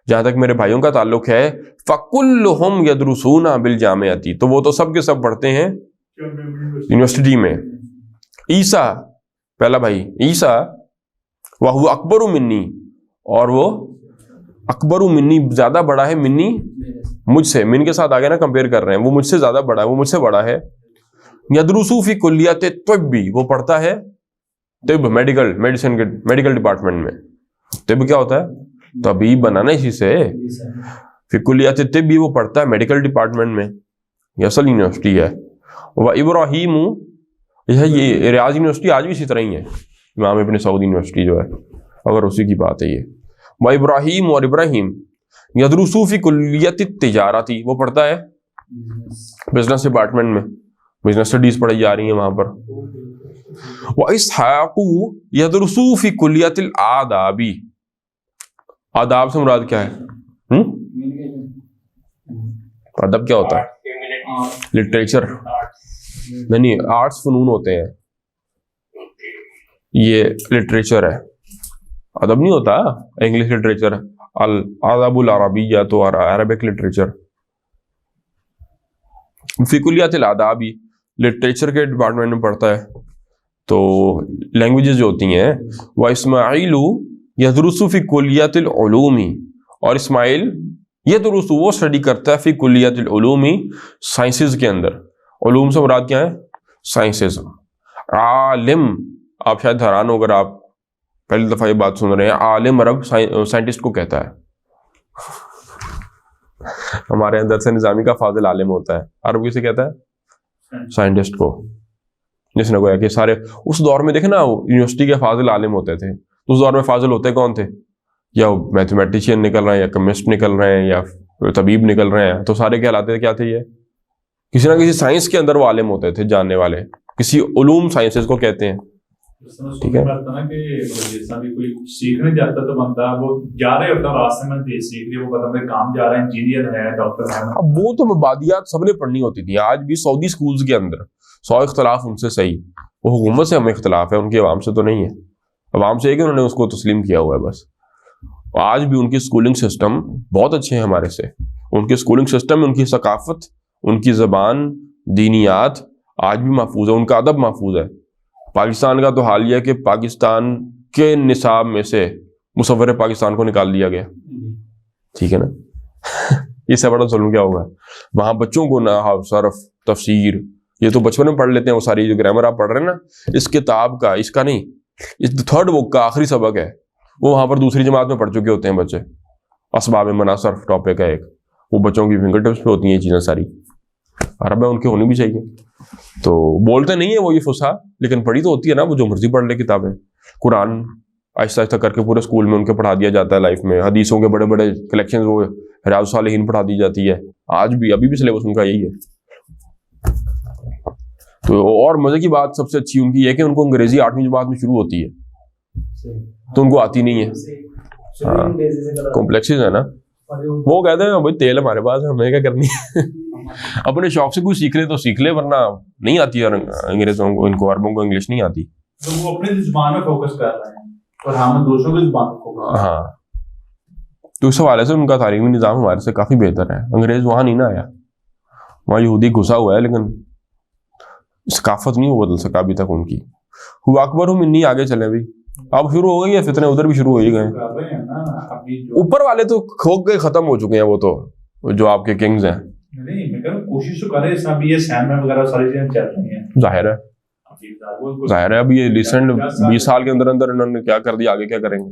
جہاں تک میرے بھائیوں کا تعلق ہے, فکلہم یدرسون بالجامعۃ, تو وہ تو سب کے سب پڑھتے ہیں یونیورسٹی میں. عیسیٰ پہلا بھائی عیسیٰ, وہو اکبر منی, اور وہ اکبر منی زیادہ بڑا ہے, منی مجھ سے, من کے ساتھ آگے نا کمپیئر کر رہے ہیں, وہ مجھ سے زیادہ بڑا ہے, وہ مجھ سے بڑا ہے. یدرسو فی کلیت طب, وہ پڑھتا ہے طب, میڈیسن کے میڈیکل ڈپارٹمنٹ میں. طب کیا ہوتا ہے؟ طبیب بنانا اسی سے. فی کلیت طب وہ پڑھتا ہے میڈیکل ڈپارٹمنٹ میں, یہ اصل یونیورسٹی ہے. وہ ابراہیم, یہ ریاض یونیورسٹی آج بھی اسی طرح ہی ہے, امام ابن سعود یونیورسٹی جو ہے, اگر اسی کی بات ہے یہ. وہ ابراہیم, اور ابراہیم یدرسو فی کلیت التجارت, وہ پڑھتا ہے بزنس ڈپارٹمنٹ میں, بزنس اسٹڈیز پڑھائی جا رہی ہیں وہاں پر. واسحاق یدرسو فی کلیت الآداب, آداب سے مراد کیا ہے؟ ادب کیا ہوتا ہے؟ لٹریچر نہیں, آرٹس فنون ہوتے ہیں, یہ لٹریچر ہے, ادب نہیں ہوتا. انگلش لٹریچر الادب العربیہ تو عربک لٹریچر. فی کلیت الآداب لٹریچر کے ڈپارٹمنٹ میں پڑھتا ہے, تو لینگویجز جو ہوتی ہیں. و اسماعیل یدرس فی کلیت العلوم, اور اسماعیل یدرس وہ اسٹڈی کرتا ہے فی کلیت العلوم, سائنسز کے اندر. علوم سے مراد کیا ہے؟ سائنسز. عالم, آپ شاید حیران ہو اگر آپ پہلی دفعہ یہ بات سن رہے ہیں, عالم عرب سائنٹسٹ کو کہتا ہے. ہمارے اندر سے نظامی کا فاضل عالم ہوتا ہے, عرب کسے کہتا ہے؟ سائنٹسٹ کو. جس نے گویا کہ سارے اس دور میں دیکھیں نا یونیورسٹی کے فاضل عالم ہوتے تھے, اس دور میں فاضل ہوتے کون تھے؟ یا میتھمیٹیشین نکل رہے ہیں, یا کیمسٹ نکل رہے ہیں, یا طبیب نکل رہے ہیں, تو سارے کہلاتے تھے کیا تھے؟ یہ کسی نہ کسی سائنس کے اندر وہ عالم ہوتے تھے, جاننے والے, کسی علوم سائنسز کو کہتے ہیں. ٹھیک ہے. کوئی سیکھنے جاتا تو بندہ وہ جا رہے ہوتا راستے میں سیکھ رہے, وہ پتہ کام جا رہا ہے, انجینئر ہے, ڈاکٹر ہے. اب وہ تو مبادیات سب نے پڑھنی ہوتی تھی. آج بھی سعودی سکولز کے اندر 100 اختلاف ان سے صحیح, وہ حکومت سے ہمیں اختلاف ہے, ان کے عوام سے تو نہیں ہے. عوام سے ہے کہ انہوں نے اس کو تسلیم کیا ہوا ہے بس. آج بھی ان کی اسکولنگ سسٹم بہت اچھے ہیں ہمارے سے. ان کے اسکولنگ سسٹم میں ان کی ثقافت, ان کی زبان, دینیات آج بھی محفوظ ہے, ان کا ادب محفوظ ہے. پاکستان کا تو حال یہ ہے کہ پاکستان کے نصاب میں سے مصور پاکستان کو نکال دیا گیا. ٹھیک ہے نا. اس سے بڑا ظلم کیا ہوگا؟ وہاں بچوں کو نحو, صرف, تفسیر, یہ تو بچپن میں پڑھ لیتے ہیں. وہ ساری جو گرامر آپ پڑھ رہے ہیں نا, اس کتاب کا, اس کا نہیں, اس 3rd بک کا آخری سبق ہے, وہ وہاں پر دوسری جماعت میں پڑھ چکے ہوتے ہیں بچے. اسباب منع صرف ٹاپک ہے ایک, وہ بچوں کی فنگر ٹپس پہ ہوتی ہیں یہ چیزیں ساری. عرب میں ان کے ہونی بھی چاہیے. تو بولتے نہیں ہیں وہ یہ فصحا, لیکن پڑھی تو ہوتی ہے نا, وہ جو مرضی پڑھ لے کتابیں. قرآن آہستہ آہستہ کر کے پورے اسکول میں ان کے پڑھا دیا جاتا ہے لائف میں. حدیثوں کے بڑے بڑے کلیکشن, وہ ریاض الصالحین پڑھا دی جاتی ہے. آج بھی, ابھی بھی سلیبس ان کا یہی ہے. تو اور مزے کی بات سب سے اچھی ان کی یہ کہ ان کو انگریزی 8ویں جماعت میں شروع ہوتی ہے, تو ان کو آتی نہیں ہے. کمپلیکسز ہے نا. وہ کہتے ہیں بھائی تیل ہمارے پاس ہے, ہمیں کیا کرنی ہے. اپنے شوق سے کوئی سیکھ لے تو سیکھ لے, ورنہ نہیں آتی ہے انگریزوں کو, ان کو عربوں کو انگلش نہیں آتی. تو وہ اپنی زبان میں فوکس کر رہے ہیں اور ہم دوسروں کی زبان میں فوکس. ہاں, تو اس حوالے سے ان کا تعلیمی نظام ہمارے سے کافی بہتر ہے. انگریز وہاں نہیں نہ آیا, وہاں یہودی گھسا ہوا ہے, لیکن ثقافت نہیں وہ بدل سکا ابھی تک ان کی. ہوا اکبر ہوں منی, آگے چلے بھی. اب شروع ہو گئی ہے فتنے, ادھر بھی شروع ہو ہی گئے. اوپر والے تو کھو کے ختم ہو چکے ہیں, وہ تو جو آپ کے کنگز ہیں. نہیں, میں کہہ رہا ہوں کوشش تو کرے, سب یہ سینڈ وغیرہ ساری چیزیں چل رہی ہیں. ظاہر ہے اب یہ ریسنٹ 20 سال کے اندر انہوں نے کیا کر دیا, آگے کیا کریں گے.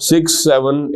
6, 7,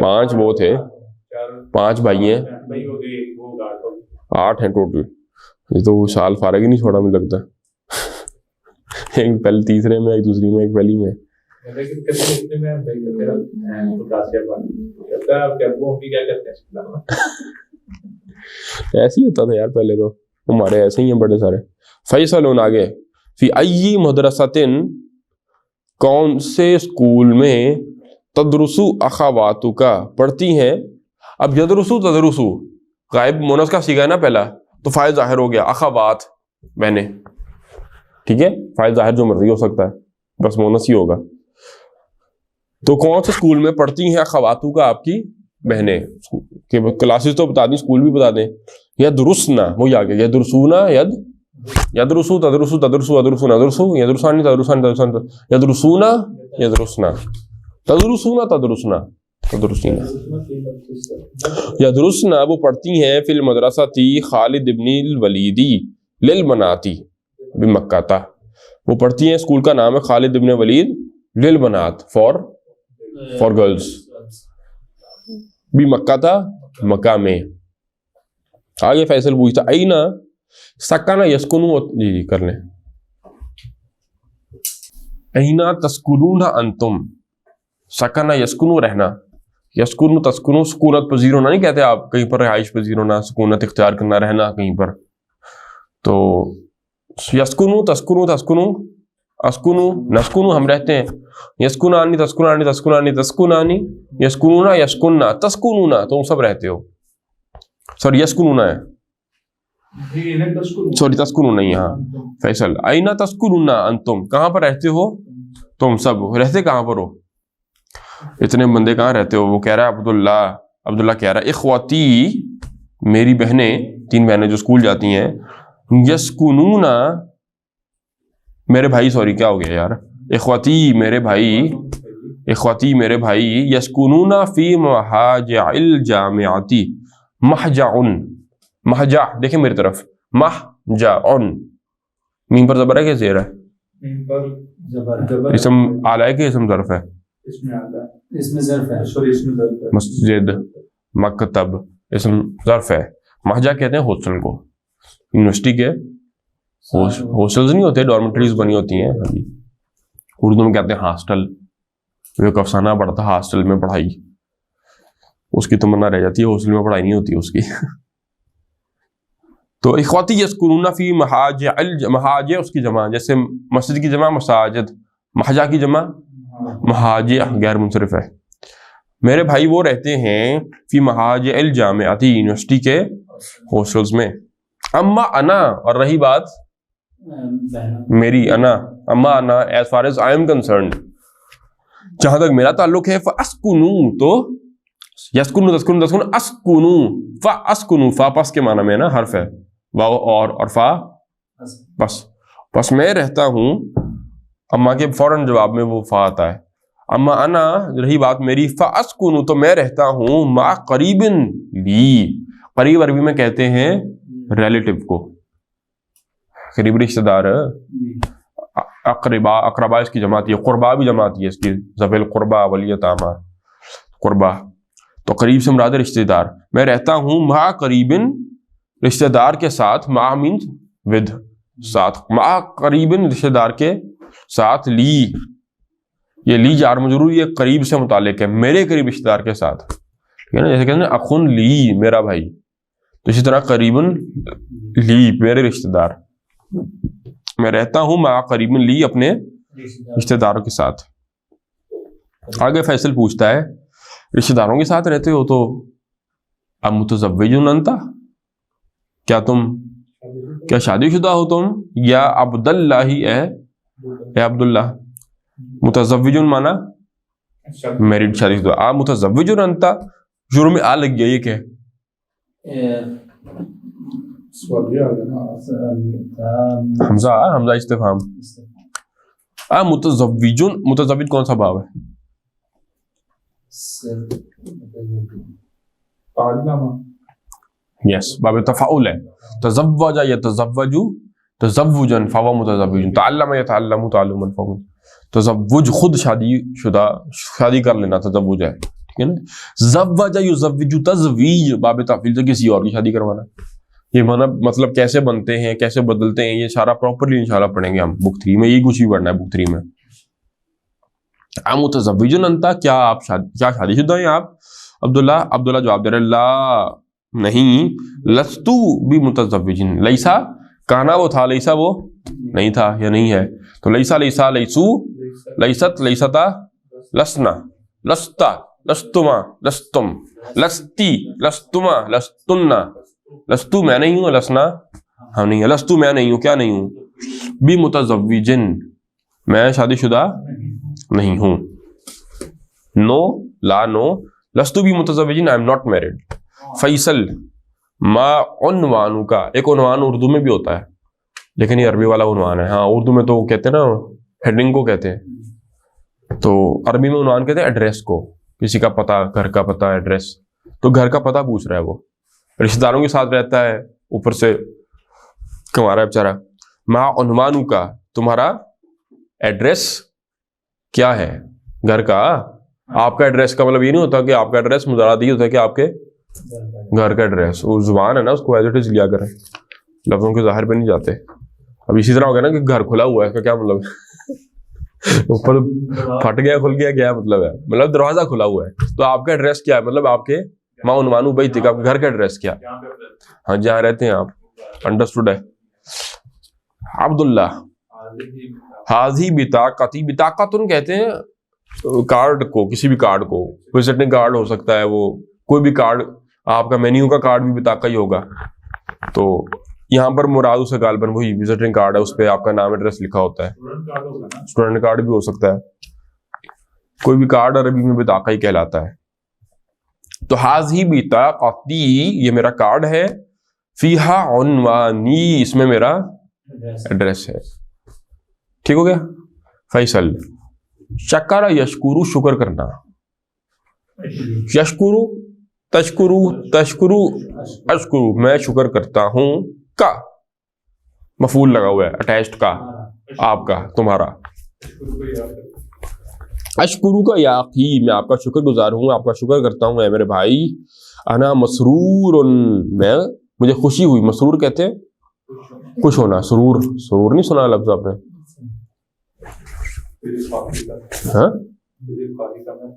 5 وہ تھے, 5 بھائی ہیں, بھائی ہو گئے, وہ گارڈ ہو گئے, 8 ہیں ٹوٹل. یہ تو سال فارغ ہی نہیں چھوڑا مجھے لگتا ہے. ایک پہلے تیسرے میں, ایک دوسری میں, ایک پہلی میں. لیکن کتنے اتنے میں بھائی کرتے ہیں تو کاسیا بات کرتا ہے. کہ ابو امی کیا کرتے ہیں؟ ایسے ہی ہوتا تھا یار پہلے تو, ہمارے ایسے ہی ہیں بڑے سارے. فیصل آگے, فی ای مدرسۃ, کون سے اسکول میں, تدرسو اخواتو کا, پڑھتی ہیں. اب یدرسو تدرسو غائب مونس کا سیگا ہے نا پہلا, تو فاعل ظاہر ہو گیا, اخوات بہنیں, ٹھیک ہے, فاعل ظاہر جو مرضی ہو سکتا ہے, بس مونس ہی ہوگا. تو کون سے اسکول میں پڑھتی ہیں اخواتو کا, آپ کی بہنیں. کلاسز تو بتا دیں, اسکول بھی بتا دیں. یدرسنا, وہی آ گیا, یدرسونا, یدرسو تدرسو تدرسو ادرسو ندرسو, یدرسانی تدرسانی تدرسانی, یدرسونا یدرسنا, تدرسونا تدرسنا تدرسینا. یدرسنا وہ پڑھتی ہیں فی المدرسۃ خالد ابن الولیدی للبناتی بمکہ, وہ پڑھتی ہیں, اسکول کا نام ہے خالد ابن ولید للبنات, فار گرلز, بھی مکہ تھا, مکہ میں. آگے فیصل پوچھتا, اینا سکنا یسکنو, جی کر لیں, اینا تسکنون انتم, سکنا یسکنو رہنا, یسکنو تسکنو سکونت پذیر ہونا نہیں کہتے آپ, کہیں پر رہائش پذیر ہونا, سکونت اختیار کرنا, رہنا کہیں پر. تو یسکنو تسکنو تسکنو, اسکنو نسکنو ہم رہتے ہیں, یسکنانی تسکنانی تسکنانی تسکنانی, یسکنونا یسکننا تسکنونا, تم سب رہتے ہو. سوری یسکنونا ہے, سوری تسکنونا ہی. ہاں فیصل, اینا تسکنونا انتم, کہاں پر رہتے ہو تم سب, رہتے کہاں پر ہو, اتنے بندے کہاں رہتے ہو. وہ کہہ رہا ہے عبداللہ کہہ رہا ہے, اخواتی میری بہنیں, 3 بہنیں جو اسکول جاتی ہیں, یسکنونا میرے بھائی, سوری کیا ہو گیا یار, اخواتی میرے بھائی, اخواتی میرے بھائی, یسکنونا فی محاجع الجامعاتی, محجعن, محجع دیکھیں میری طرف, محجعن, میم پر زبر ہے کہ زیر ہے, اسم آلہ ہے کہ اسم ظرف ہے, اس میں ظرف ہے, مسجد مکتب اسم ظرف ہے. محجع کہتے ہیں ہاسٹل کو, یونیورسٹی کے ہاسٹلز نہیں ہوتے, ڈارمیٹریز بنی ہوتی ہیں, اردو میں کہتے ہیں ہاسٹل. وہ ایک افسانہ پڑھتا ہاسٹل میں پڑھائی, اس کی تمنا رہ جاتی ہے, ہاسٹل میں پڑھائی نہیں ہوتی اس کی. تو اخواتی یسکنون فی محاجع, محاجع اس کی جمع, جیسے مسجد کی جمع مساجد, محجع کی جمع محاجع, غیر منصرف ہے. میرے بھائی وہ رہتے ہیں فی محاجع الجامعاتی, یونیورسٹی کے ہاسٹلز میں. اما انا, اور رہی بات میری, انا, اما انا as far as I am concerned, جہاں تک میرا تعلق ہے, فاسکنو, تو یسکنو تسکنو تسکنو, اسکنو, فاسکنو, فا پس کے معنی میں نا حرف ہے, واو اور فا پس میں رہتا ہوں. اما کے فوراً جواب میں وہ فا آتا ہے. اما انا, رہی بات میری, فاسکنو, تو میں رہتا ہوں, مع قریب لی, قریب عربی میں کہتے ہیں ریلیٹیو کو, قریب رشتہ دار, اقربا اس کی جماعت ہے, قربا بھی جماعت ہے اس کی, ذوی القربا والیتاما, قربا, تو قریب سے مراد رشتہ دار. میں رہتا ہوں مع قریبن, رشتہ دار کے ساتھ, مع مینز ود, ساتھ, مع قریبن رشتہ دار کے ساتھ, لی, یہ لی جار مجرور, یہ قریب سے متعلق ہے, میرے قریب رشتہ دار کے ساتھ, ٹھیک ہے نا, جیسے کہتے ہیں اخن لی, میرا بھائی, تو اسی طرح قریبن لی, میرے رشتہ دار. میں رہتا ہوں مع قریبن لی, اپنے رشتہ داروں کے ساتھ. آگے فیصل پوچھتا ہے, رشتہ داروں کے ساتھ رہتے ہو تو اب متزوجن انتا, کیا شادی شدہ ہو تم, یا عبداللہ ہی, اے عبداللہ, متزوجن مانا میرڈ, شادی شدہ. آپ متزوجن انتا, شروع میں آ لگ گیا, یہ کہ حمزہ استفہام. متزوجن, متزوج کون سا باب ہے, یس باب تفاعل ہے. تزوج یتزوج تزوجن فهو متزوج, تعلم یتعلم تعلما فهو تزوج, خود شادی شدہ, شادی کر لینا تزوج ہے, ٹھیک ہے نا. زوج یزوج تزویج باب تفعیل سے کسی اور کی شادی کروانا. یہ مطلب کیسے بنتے ہیں کیسے بدلتے ہیں یہ سارا پراپرلی انشاءاللہ پڑھیں گے ہم بک 3 میں. یہی کچھ بھی پڑھنا ہے بک 3 میں. متزوج انت کیا آپ شادی شدہ ہیں آپ؟ عبداللہ جواب دے رہے لا نہیں. لستو بھی متزوج. لیسا کانا وہ تھا لیسا وہ نہیں تھا یا نہیں ہے. تو لیسا لیسا لیسو لیست لیستا لسنا لستا لستما لستم لستی لستما لستنا. لستو میں نہیں ہوں لسنا ہم نہیں ہے. لستو میں نہیں ہوں کیا نہیں ہوں؟ بھی متزوجن میں شادی شدہ نہیں ہوں. نو لا نو. لستو بھی متزوجن آئی ایم ناٹ میرڈ. فیصل ما عنوان کا ایک عنوان اردو میں بھی ہوتا ہے لیکن یہ عربی والا عنوان ہے. ہاں اردو میں تو کہتے ہیں نا ہیڈنگ کو کہتے ہیں, تو عربی میں عنوان کہتے ہیں ایڈریس کو. کسی کا پتہ گھر کا پتہ ایڈریس. تو گھر کا پتہ پوچھ رہا ہے وہ رشتہ داروں کے ساتھ رہتا ہے اوپر سے کما رہا ہے بیچارہ. ما عنوان کا تمہارا ایڈریس کیا ہے گھر کا. آپ کا ایڈریس کا مطلب یہ نہیں ہوتا کہ آپ کا ایڈریس مزارات یہ ہوتا ہے کہ آپ کے گھر کا ایڈریس. وہ زبان ہے نا اس کو ایز اٹ از لیا کریں لفظوں کے ظاہر پہ نہیں جاتے. اب اسی طرح ہو گیا نا کہ گھر کھلا ہوا ہے اس کا کیا مطلب ہے اوپر پھٹ گیا کھل گیا کیا مطلب ہے مطلب دروازہ کھلا ہوا ہے. تو آپ کا ایڈریس کیا ہے مطلب آپ کے ما عنوان بیت کا آپ کے گھر کا ایڈریس کیا. ہاں جہاں رہتے ہیں آپ انڈرسٹوڈ ہے. عبداللہ حاضی بطاقتی. بطاقتن کہتے ہیں کارڈ کو کسی بھی کارڈ کو. وزٹنگ کارڈ ہو سکتا ہے وہ کوئی بھی کارڈ. آپ کا مینیو کا کارڈ بھی بطاقہ ہی ہوگا. تو یہاں پر مراد اسے غالباً وہی وزٹنگ کارڈ ہے اس پہ آپ کا نام ایڈریس لکھا ہوتا ہے. اسٹوڈنٹ کارڈ بھی ہو سکتا ہے. کوئی بھی کارڈ عربی میں بطاقہ ہی کہلاتا ہے. تو حاضی بطاقتی یہ میرا کارڈ ہے. فیہا عنوانی اس میں میرا ایڈریس ہے. ٹھیک ہو گیا. فیصل شکر یشکرو شکر کرنا. یشکرو تشکرو تشکرو اشکرو میں شکر کرتا ہوں کا مفعول لگا ہوا ہے اٹیچڈ کا آپ کا تمہارا. اشکرو کا یا اخی میں آپ کا شکر گزار ہوں آپ کا شکر کرتا ہوں اے میرے بھائی. انا مسرور میں مجھے خوشی ہوئی. مسرور کہتے ہیں خوش ہونا. سرور سرور نہیں سنا لفظ آپ نے.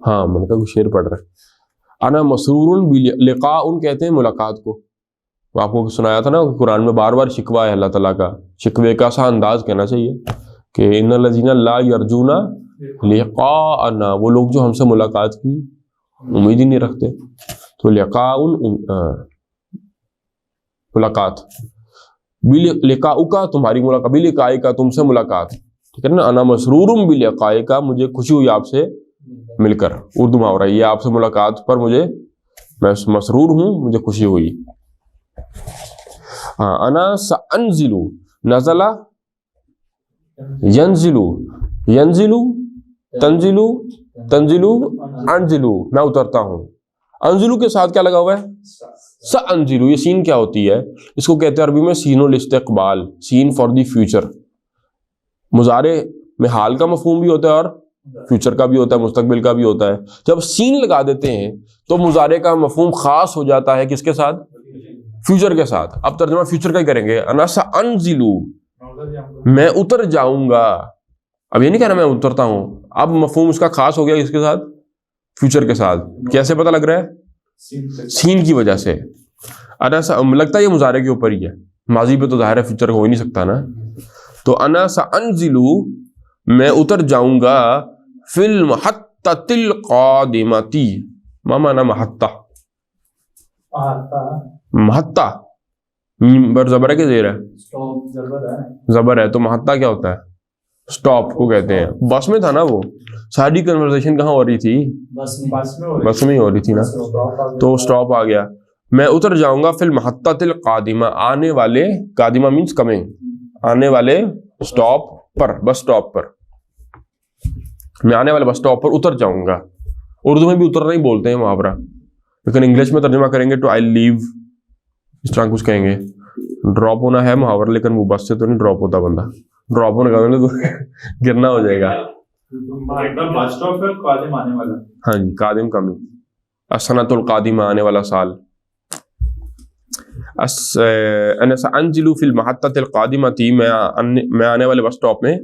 ہاں من کا شعر پڑھ رہا ہے. انا مسرور بلقاء کہتے ہیں ملاقات کو. آپ کو سنایا تھا نا قرآن میں بار بار شکوہ ہے اللہ تعالیٰ کا. شکوے کا سا انداز کہنا چاہیے کہ ان الذین لا یرجون لقاءنا وہ لوگ جو ہم سے ملاقات کی امید ہی نہیں رکھتے. تو لقاء ملاقات. لقاء کا تمہاری ملاقات. بلقاء کا تم سے ملاقات. ٹھیک ہے نا. انا مسرور بلقاء کا مجھے خوشی ہوئی آپ سے مل کر. اردو محاورہ یہ آپ سے ملاقات پر میں مسرور ہوں مجھے خوشی ہوئی. انا سانزلو نزلہ ینزلو ینزلو تنزلو تنزلو انزلو میں اترتا ہوں. انزلو کے ساتھ کیا لگا ہوا ہے؟ سانزلو. یہ سین کیا ہوتی ہے؟ اس کو کہتے ہیں عربی میں سین الاستقبال. سین فار دی فیوچر. مضارع میں حال کا مفہوم بھی ہوتا ہے اور فیوچر کا بھی ہوتا ہے مستقبل کا بھی ہوتا ہے. جب سین لگا دیتے ہیں تو مضارع کا مفہوم خاص ہو جاتا ہے کس کے ساتھ؟ فیوچر کے ساتھ. اب ترجمہ فیوچر کا ہی کریں گے. انا سانزلو میں اتر جاؤں گا. اب یہ نہیں کہنا میں اترتا ہوں. اب مفہوم اس کا خاص ہو گیا اس کے ساتھ فیوچر کے ساتھ. کیسے پتہ لگ رہا ہے؟ سین کی وجہ سے. انا لگتا ہے یہ مضارع کے اوپر ہی ہے. ماضی پہ تو ظاہر ہے فیوچر ہو ہی نہیں سکتا نا. تو انا سانزلو میں اتر جاؤں گا فی المحطۃ القادمۃ. ما معنی محطہ؟ محطہ بر زبر ہے کہ زیر ہے؟ زبر ہے. تو محطہ کیا ہوتا ہے؟ سٹاپ کو کہتے ہیں. بس میں تھا نا وہ ساری کنورسیشن کہاں ہو رہی تھی؟ بس میں ہی ہو رہی تھی نا. تو سٹاپ آ گیا. میں اتر جاؤں گا فی المحطۃ القادمہ آنے والے. قادمہ مینس کمنگ. آنے والے سٹاپ پر بس سٹاپ پر. میں آنے والے بس سٹاپ پر اتر جاؤں گا. اردو میں بھی اترنا ہی بولتے ہیں محاورہ لیکن انگلش میں ترجمہ کریں گے تو آئی لیو اس طرح کچھ کہیں گے. ڈراپ ہونا ہے محاورہ لیکن وہ بس سے تو نہیں ڈراپ ہوتا بندہ. ڈراپ ہونے کا تو گرنا ہو جائے گا. ہاں جی قادم کمی. السنۃ القادمہ آنے والا سال. انا سانزل فی المحطۃ القادمہ، میں آنے والے بس اسٹاپ میں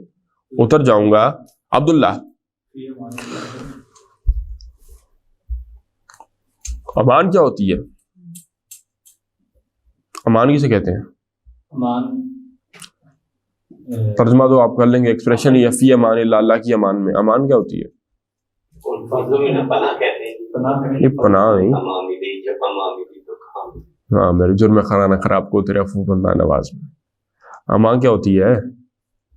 اتر جاؤں گا. عبداللہ. امان کیا ہوتی ہے؟ امان کسے کہتے ہیں؟ امان ترجمہ تو آپ کر لیں گے، ایکسپریشن یا فی امان اللہ، اللہ کی امان میں. امان کیا ہوتی ہے؟ پناہ کہتے ہیں. یہ پناہ نہیں. امان ملی جب امان ملی تو کام. ہاں میرے جرم خرانہ خراب کو تیرے افو بندہ نواز میں. امان کیا ہوتی ہے؟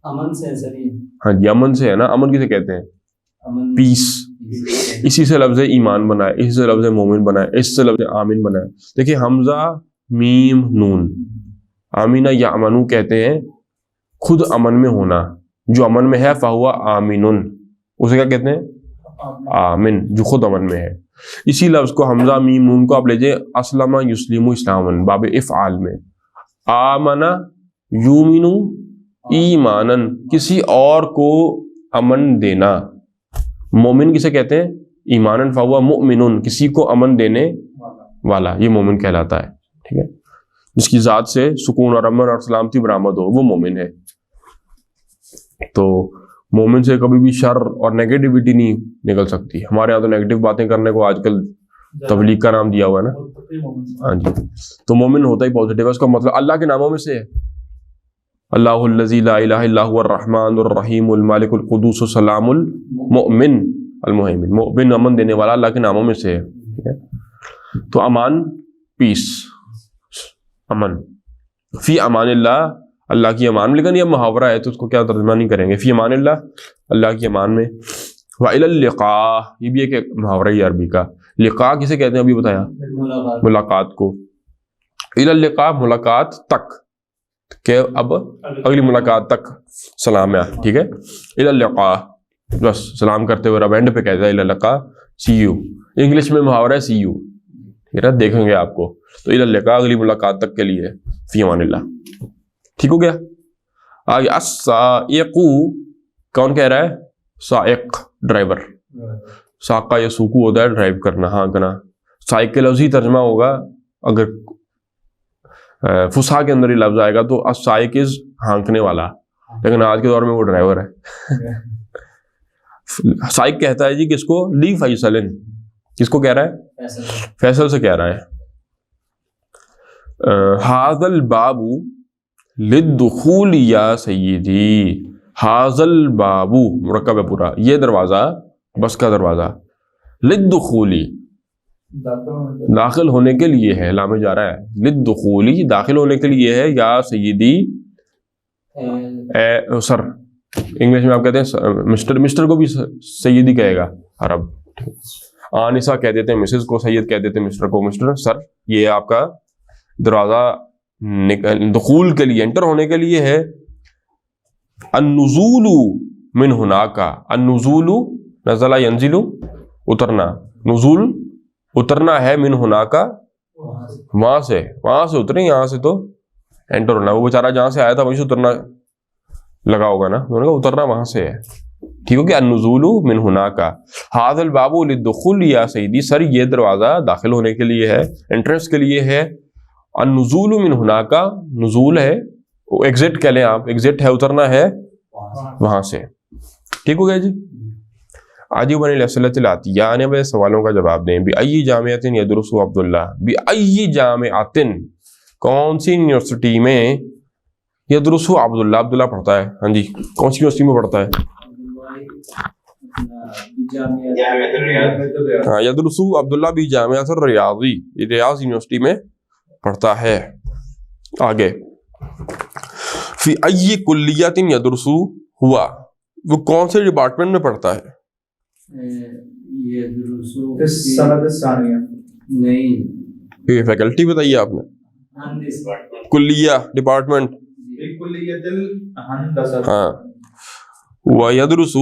امن سے سری. ہاں جی امن سے ہے نا. امن کسے کہتے ہیں؟ امن پیس. اسی سے لفظ ایمان بنا ہے، اسی سے لفظ مومن بنا ہے، اس سے لفظ آمین بنا ہے. دیکھیں حمزہ میم نون، آمینہ یا امنو کہتے ہیں خود امن میں ہونا. جو امن میں ہے فہوا آمینن، اسے کیا کہتے ہیں؟ آمین، جو خود امن میں ہے. اسی لفظ کو حمزہ میم نون کو آپ لیجئے اسلم یسلم اسلامن باب افعال میں. آمنا یومنو ایمانن، کسی اور کو امن دینا. مومن کسے کہتے ہیں؟ ایمانن فہوا مؤمنن، کسی کو امن دینے والا، یہ مومن کہلاتا ہے. ٹھیک ہے، جس کی ذات سے سکون اور امن اور سلامتی برآمد ہو وہ مومن ہے. تو مومن سے کبھی بھی شر اور نیگیٹیوٹی نہیں نکل سکتی. ہمارے یہاں تو نیگیٹو باتیں کرنے کو آج کل تبلیغ کا نام دیا ہوا ہے نا. ہاں جی، تو مومن ہوتا ہی پازیٹیو ہے. اس کا مطلب اللہ کے ناموں میں سے ہے. اللہ الذی لا الہ الا هو الرحمن الرحیم المالک القدوس السلام المؤمن المہیمن. مؤمن امن دینے والا اللہ کے ناموں میں سے ہے. ٹھیک ہے، تو امان پیس، امن. فی امان اللہ، اللہ کی امان میں. لیکن یہ محاورہ ہے تو اس کو کیا ترجمہ نہیں کریں گے. فی امان اللہ، اللہ کی امان میں. وَإِلَى اللِّقَاءِ، یہ بھی ایک محاورہ ہی عربی کا. لقاء کسے کہتے ہیں ابھی بتایا؟ ملاقات کو. إِلَى اللِّقَاء، ملاقات تک، کہ اب اگلی ملاقات تک سلام ہے. ٹھیک ہے، إِلَى اللِّقَاء، بس سلام کرتے ہوئے رب اینڈ پہ کہتا ہے إِلَى اللِّقَاء، سی یو. انگلش میں محاورہ ہے سی یو. ٹھیک ہے، دیکھیں گے آپ کو. تو إِلَى اللِّقَاء اگلی ملاقات تک کے لیے فی امان اللہ. ٹھیک ہو گیا. آگے السائق، کون کہہ رہا ہے؟ سائق، ڈرائیور. ساقہ یا سوکو ہوتا ہے ڈرائیو کرنا، ہانکنا. سائق کے لفظ ہی ترجمہ ہوگا اگر فصحا کے اندر ہی لفظ آئے گا تو السائق از ہانکنے والا، لیکن آج کے دور میں وہ ڈرائیور ہے. سائق کہتا ہے جی کس کو؟ لی فیصل. کس کو کہہ رہا ہے؟ فیصل سے کہہ رہا ہے. ھذا الباب للدخول یا سیدی. ھذا الباب مرکب ہے پورا، یہ دروازہ بس کا دروازہ. للدخولی، داخل ہونے کے لیے ہے، لام جا رہا ہے. للدخولی، داخل ہونے کے لیے ہے. یا سیدی، اے سر. انگلش میں آپ کہتے ہیں مسٹر. مسٹر کو بھی سیدی کہے گا عرب. آنسا کہہ دیتے ہیں مسز کو، سید کہہ دیتے ہیں مسٹر کو مسٹر. سر، یہ آپ کا دروازہ دخول کے لیے، انٹر ہونے کے لیے ہے. النزول من ہناکا. النزول نزل ینزل، اترنا. نزول اترنا ہے، من ہناکا وہاں سے. وہاں سے اتریں، یہاں سے تو انٹر ہونا. وہ بیچارہ جہاں سے آیا تھا وہیں سے اترنا لگا ہوگا نا. انہوں نے کہا اترنا وہاں سے ہے. ٹھیک ہو گیا. النزول من ہناکا. ھذا الباب للدخول یا سیدی. سر، یہ دروازہ داخل ہونے کے لیے ہے، انٹرنس کے لیے ہے. النزول من ہناکا، نزول ہے، ایگزٹ کہہ لیں آپ، ایگزٹ ہے، اترنا ہے وہاں سے. ٹھیک ہو گیا جی. آجی بن الاسئلۃ الاتیہ، آنے والے سوالوں کا جواب دیں. بأی جامعۃ یدرس عبداللہ. بأی جامعۃ، کون سی یونیورسٹی میں یدرس عبداللہ، عبداللہ پڑھتا ہے. ہاں جی، کون سی یونیورسٹی میں پڑھتا ہے؟ ہاں، یدرس عبداللہ بھی جامعۃ الریاضی، ریاض یونیورسٹی میں پڑھتا ہے. آگے فی ای کلیۃ یدرس ہوا، وہ کون سے ڈپارٹمنٹ میں پڑھتا ہے؟ نہیں، یہ فیکلٹی بتائیے آپ نے. کلیہ ڈپارٹمنٹ. ہاں، ویدرس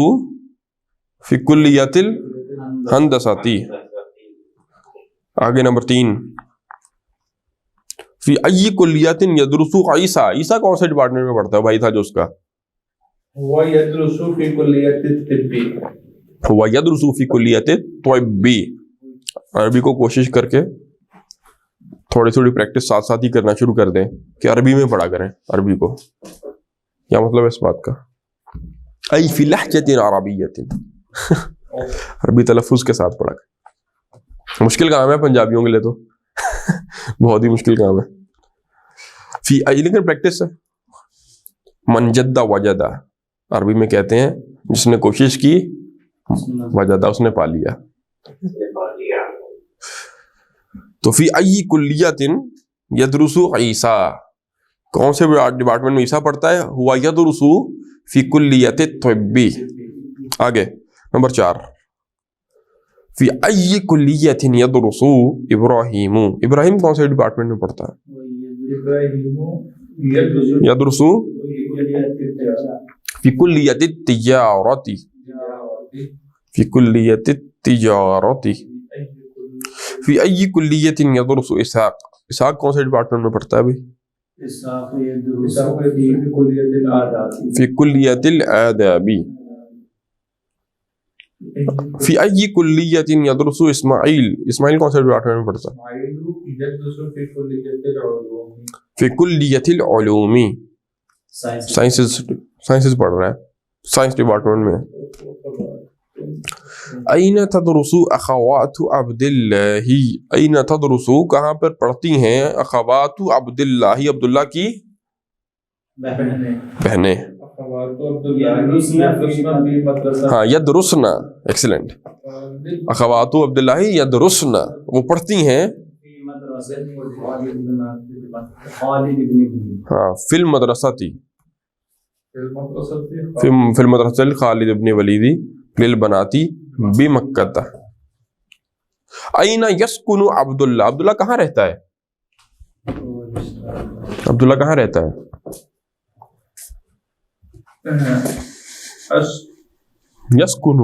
فی کلیۃ الہندسۃ. آگے نمبر 3، فی ای کلیۃ یدرس عیسیٰ. عیسیٰ کون سے ڈپارٹمنٹ میں پڑھتا ہے؟ بھائی تھا جو اس کا. ويدرس في كلية الطب. ويدرس في كلية الطب. عربی کو کوشش کر کے تھوڑی تھوڑی پریکٹس ساتھ ساتھ ہی کرنا شروع کر دیں کہ عربی میں پڑھا کریں عربی کو. کیا مطلب ہے اس بات کا؟ ای فی لہجۃ عربیۃ عربی تلفظ کے ساتھ پڑھا کریں. مشکل کام ہے پنجابیوں کے لیے تو بہت ہی مشکل کام ہے. فی ای لیکن پریکٹس ہے. من جد وجد عربی میں کہتے ہیں جس نے کوشش کی وجدہ اس نے پا لیا. تو فی ای کلیۃ یدرس عیسیٰ کون سے ڈپارٹمنٹ میں عیسیٰ پڑھتا ہے؟ ہوا یدرس فی کلیۃ الطب. آگے نمبر 4 فی ای کلیۃ یدرس ابراہیم. ابراہیم کون سے ڈپارٹمنٹ میں پڑھتا ہے؟ یدرس فی کلیۃ التجارت. فی کلیۃ التجارت. فی ای کلیۃ یدرس اسحاق. اسحاق کون سے ڈپارٹمنٹ میں پڑھتا ہے بھائی؟ فی کلیۃ الآداب. فی ای کلیۃ یدرس اسماعیل. اسماعیل کون سے ڈپارٹمنٹ میں پڑھتا ہے؟ فی کلیۃ العلوم. سائنسز پڑھ رہا ہے سائنس ڈپارٹمنٹ میں. این تدرس اخوات عبد اللہ. این تدرس کہاں پر پڑھتی ہیں اخوات عبد اللہ عبداللہ کی بہنیں. ہاں یدرسنا ایکسلنٹ. اخوات عبداللہ یدرسنا وہ پڑھتی ہیں ہاں فی المدرسہ فی المدرسہ خالد ابن ولیدی للبناتی بمکہ. این یسکن عبداللہ. عبداللہ کہاں رہتا ہے؟ عبداللہ کہاں رہتا ہے؟ یسکن.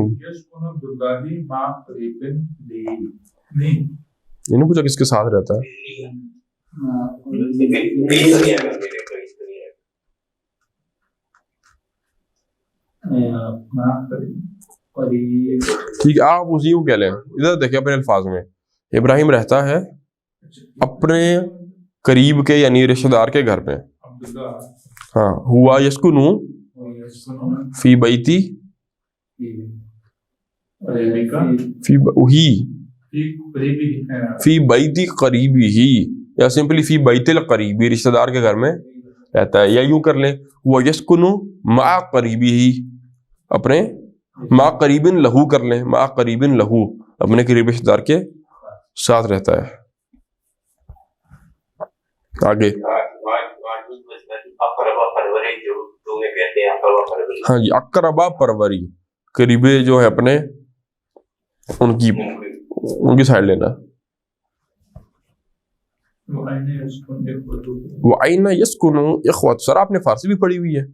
یہ نہیں پوچھا کس کے ساتھ رہتا ہے. ٹھیک ہے آپ اسی کو کہہ لیں. ادھر دیکھیں اپنے الفاظ میں ابراہیم رہتا ہے اپنے قریب کے یعنی رشتہ دار کے گھر پہ. ہاں ہوا یسکن فی بیتی فی بیتی قریبی ہی یا سمپلی فی بیت القریبی رشتہ دار کے گھر میں رہتا ہے. یا یوں کر لیں ہوا یسکن مع قریبی ہی اپنے مع قریب لہو کر لیں مع قریب لہو اپنے قریب رشتہ دار کے ساتھ رہتا ہے. آگے ہاں جی اقربا پروری قریبے جو ہے اپنے ان کی سائڈ لینا. وَأَيْنَ يَسْكُنُ إِخْوَةُ. سر آپ نے فارسی بھی پڑھی ہوئی ہے؟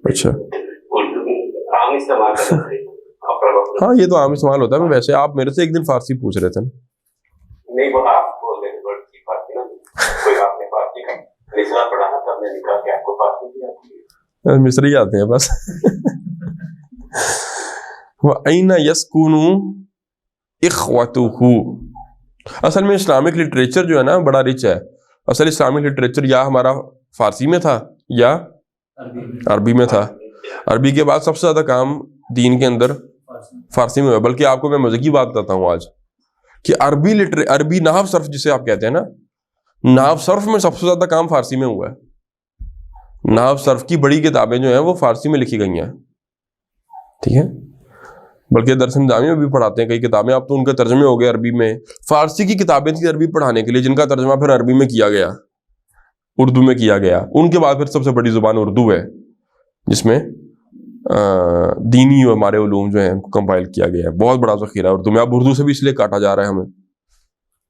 اچھا ہاں یہ تو عام استعمال ہوتا ہے. ویسے آپ میرے سے ایک دن فارسی پوچھ رہے تھے نا. مصری آتے ہیں بس. وَأَيْنَ يَسْكُنُ إِخْوَتُهُ. اصل میں اسلامک لٹریچر جو ہے نا بڑا رچ ہے. اصل اسلامک لٹریچر یا ہمارا فارسی میں تھا یا عربی میں تھا. عربی کے بعد سب سے زیادہ کام دین کے اندر فارسی میں ہوا. بلکہ آپ کو میں مزے کی بات بتاتا ہوں آج کہ عربی نحو صرف جسے آپ کہتے ہیں نا نحو صرف میں سب سے زیادہ کام فارسی میں ہوا ہے. نحو صرف کی بڑی کتابیں جو ہیں وہ فارسی میں لکھی گئی ہیں. ٹھیک ہے بلکہ درس نظامی میں بھی پڑھاتے ہیں کئی کتابیں. اب تو ان کے ترجمے ہو گئے عربی میں. فارسی کی کتابیں تھیں عربی پڑھانے کے لیے جن کا ترجمہ پھر عربی میں کیا گیا اردو میں کیا گیا. ان کے بعد پھر سب سے بڑی زبان اردو ہے جس میں دینی ہمارے علوم جو ہیں ان کو کمپائل کیا گیا ہے. بہت بڑا ذخیرہ ہے اردو میں. اب اردو سے بھی اس لیے کاٹا جا رہا ہے ہمیں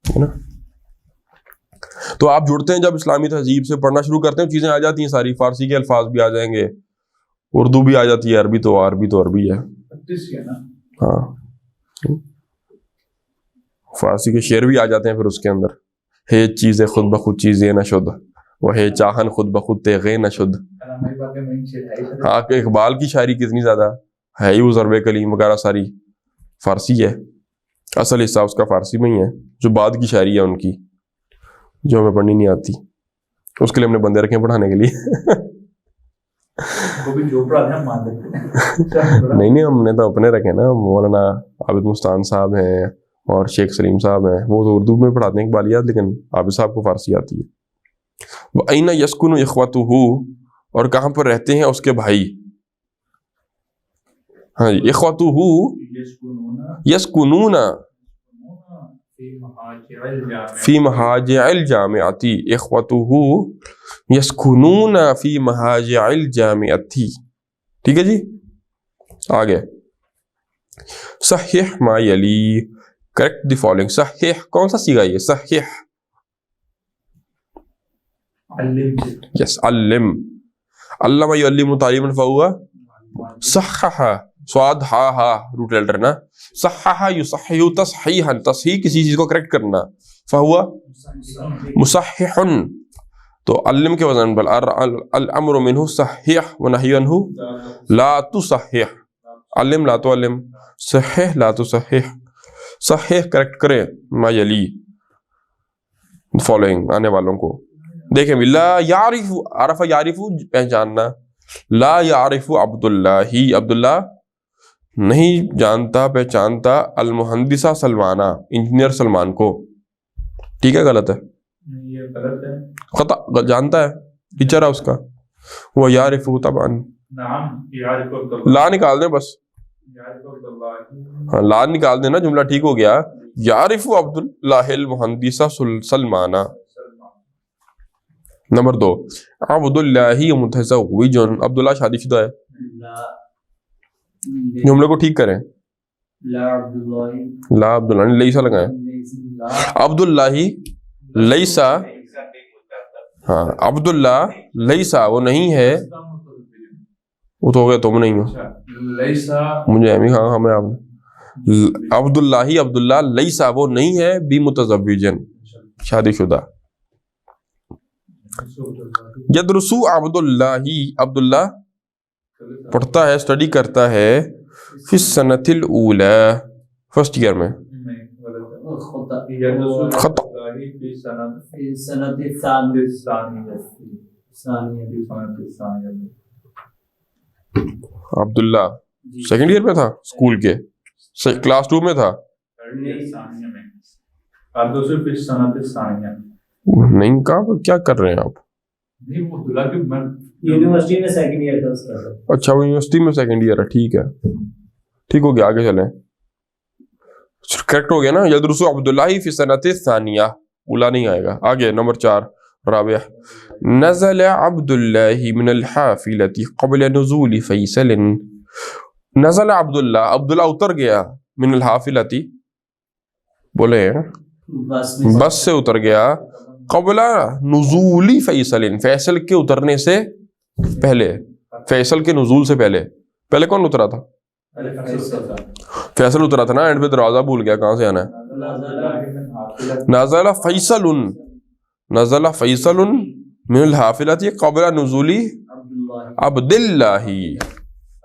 ہے نا. تو آپ جڑتے ہیں جب اسلامی تہذیب سے پڑھنا شروع کرتے ہیں چیزیں آ جاتی ہیں ساری. فارسی کے الفاظ بھی آ جائیں گے اردو بھی آ جاتی ہے عربی تو عربی ہے. ہاں فارسی کے شعر بھی آ جاتے ہیں پھر اس کے اندر. ہے چیزیں خود بخود چیزیں نہ شد وہ ہے چاہن خود بخود تیغے نہ شد. ہاں کہ اقبال کی شاعری کتنی زیادہ ہے. وہ ضرب کلیم وغیرہ ساری فارسی ہے. اصل حصہ اس کا فارسی میں ہی ہے، جو بعد کی شاعری ہے ان کی، جو ہمیں پڑھنی نہیں آتی، اس کے لیے ہم نے بندے رکھے ہیں پڑھانے کے لیے۔ وہ بھی جو پڑھاتے ہیں ہم مان لیتے ہیں۔ نہیں ہم نے تو اپنے رکھے نا، مولانا عابد مستان صاحب ہیں اور شیخ سلیم صاحب ہیں، وہ تو اردو میں پڑھاتے ہیں اقبالیات، لیکن عابد صاحب کو فارسی آتی ہے۔ وَأَيْنَ يَسْكُنُ إِخْوَتُهُ، اور کہاں پر رہتے ہیں اس کے بھائی؟ ہاں جی، اخوتہ یسکنون فی مہاجع الجامعۃ، اخوتہ یسکنون فی مہاجع الجامعۃ۔ ٹھیک ہے جی، آگے صحیح ما یلی، کریکٹ دی فالوئنگ۔ صحیح کون سا صیغہ یہ؟ صحیح، یس، علم، علم یعلم تعلیما فہو صحح، سواد ہا ہا روٹ لیٹر نا، صحح یصحح تصحیحا، تصحیح کسی چیز کو کریکٹ کرنا، فہو مصحح، تو علم کے وزن پر الامر منہ صحیح ونہی عنہ لا تصحح، علم لا تعلم، صحیح لا تصحح، صحیح کریکٹ کرے ما یلی فالوئنگ آنے والوں کو۔ دیکھیں بھی، لا یعرف، عرف یعرف پہچاننا، لا یعرف عبداللہ، عبداللہ نہیں جانتا پہچانتا المہندسہ سلمانہ، انجینئر سلمان کو۔ ٹھیک ہے، غلط ہے، یہ غلط ہے، خطا، جانتا ہے، ٹیچر ہے اس کا، وہ یعرف طبعا، نعم یعرف عبداللہ، لا نکال دیں بس، یعرف عبداللہ، ہاں لا نکال دینا، جملہ ٹھیک ہو گیا، یعرف عبداللہ المہندسہ سلمانہ۔ نمبر 2، عبداللہ متزوج، عبداللہ شادی شدہ ہے، جملے کو ٹھیک کریں، لا عبداللہ، لا عبداللہ، لیسا لگائیں، عبداللہ لیسا، ہاں عبداللہ لیسا وہ نہیں ہے، وہ تو ہو گیا تم نہیں ہو، مجھے اہمی، ہاں ہمیں آپ، عبداللہ عبداللہ لیسا وہ نہیں ہے بھی متزوجن، شادی شدہ۔ یدرسو عبداللہ، عبداللہ پڑھتا ہے، اسٹڈی کرتا ہے، فی السنۃ الاولی، فرسٹ ایئر میں، خطا، سنت عبداللہ سیکنڈ ایئر میں تھا اسکول کے، کلاس 2 میں تھا، نہیں کہا، کیا کر رہے ہیں آپ؟ یونیورسٹی میں سیکنڈ ایئر تھا اس کا۔ اچھا وہ یونیورسٹی میں سیکنڈ ایئر ہے، ٹھیک ہے، ٹھیک ہو گیا، آگے چلیں، کریکٹ ہو گیا نا، یدرسو عبداللہ فی السنۃ الثانیہ، اولا نہیں آئے گا۔ آگے نمبر 4، رابع، نزل عبداللہ من الحافلۃ قبل نزول فیصل، نزل عبداللہ، عبداللہ اتر گیا، من الحافلۃ، بولے بس سے اتر گیا، قبل نزول فیصل، فیصل کے اترنے سے پہلے، فیصل کے نزول سے پہلے، پہلے کون اترا تھا؟ فیصل اترا تھا نا، اینڈ پہ دروازہ بھول گیا کہاں سے آنا ہے، نزل فیصل، نزل فیصل من الحافلۃ قبل نزول عبداللہ،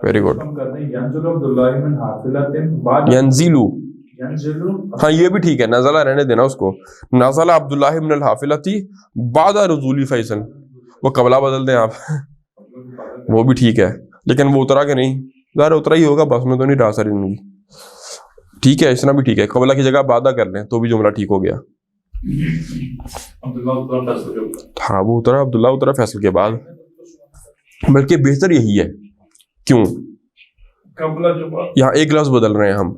ویری گڈ، ینزلو، ہاں یہ بھی ٹھیک ہے، نزلہ رہنے دینا اس کو، نزل عبداللہ من الحافلۃ بعد نزول فیصل، وہ قبلہ بدل دیں آپ، وہ بھی ٹھیک ہے، لیکن وہ اترا کہ نہیں، ظاہر اترا ہی ہوگا، بس میں تو نہیں رہا ساری زندگی، ٹھیک ہے، اتنا بھی ٹھیک ہے، قبلہ کی جگہ بعدہ کر لیں تو بھی جملہ ٹھیک ہو گیا، ہاں وہ اترا، عبداللہ اترا فیصل کے بعد، بلکہ بہتر یہی ہے، کیوں؟ یہاں ایک لفظ بدل رہے ہیں ہم،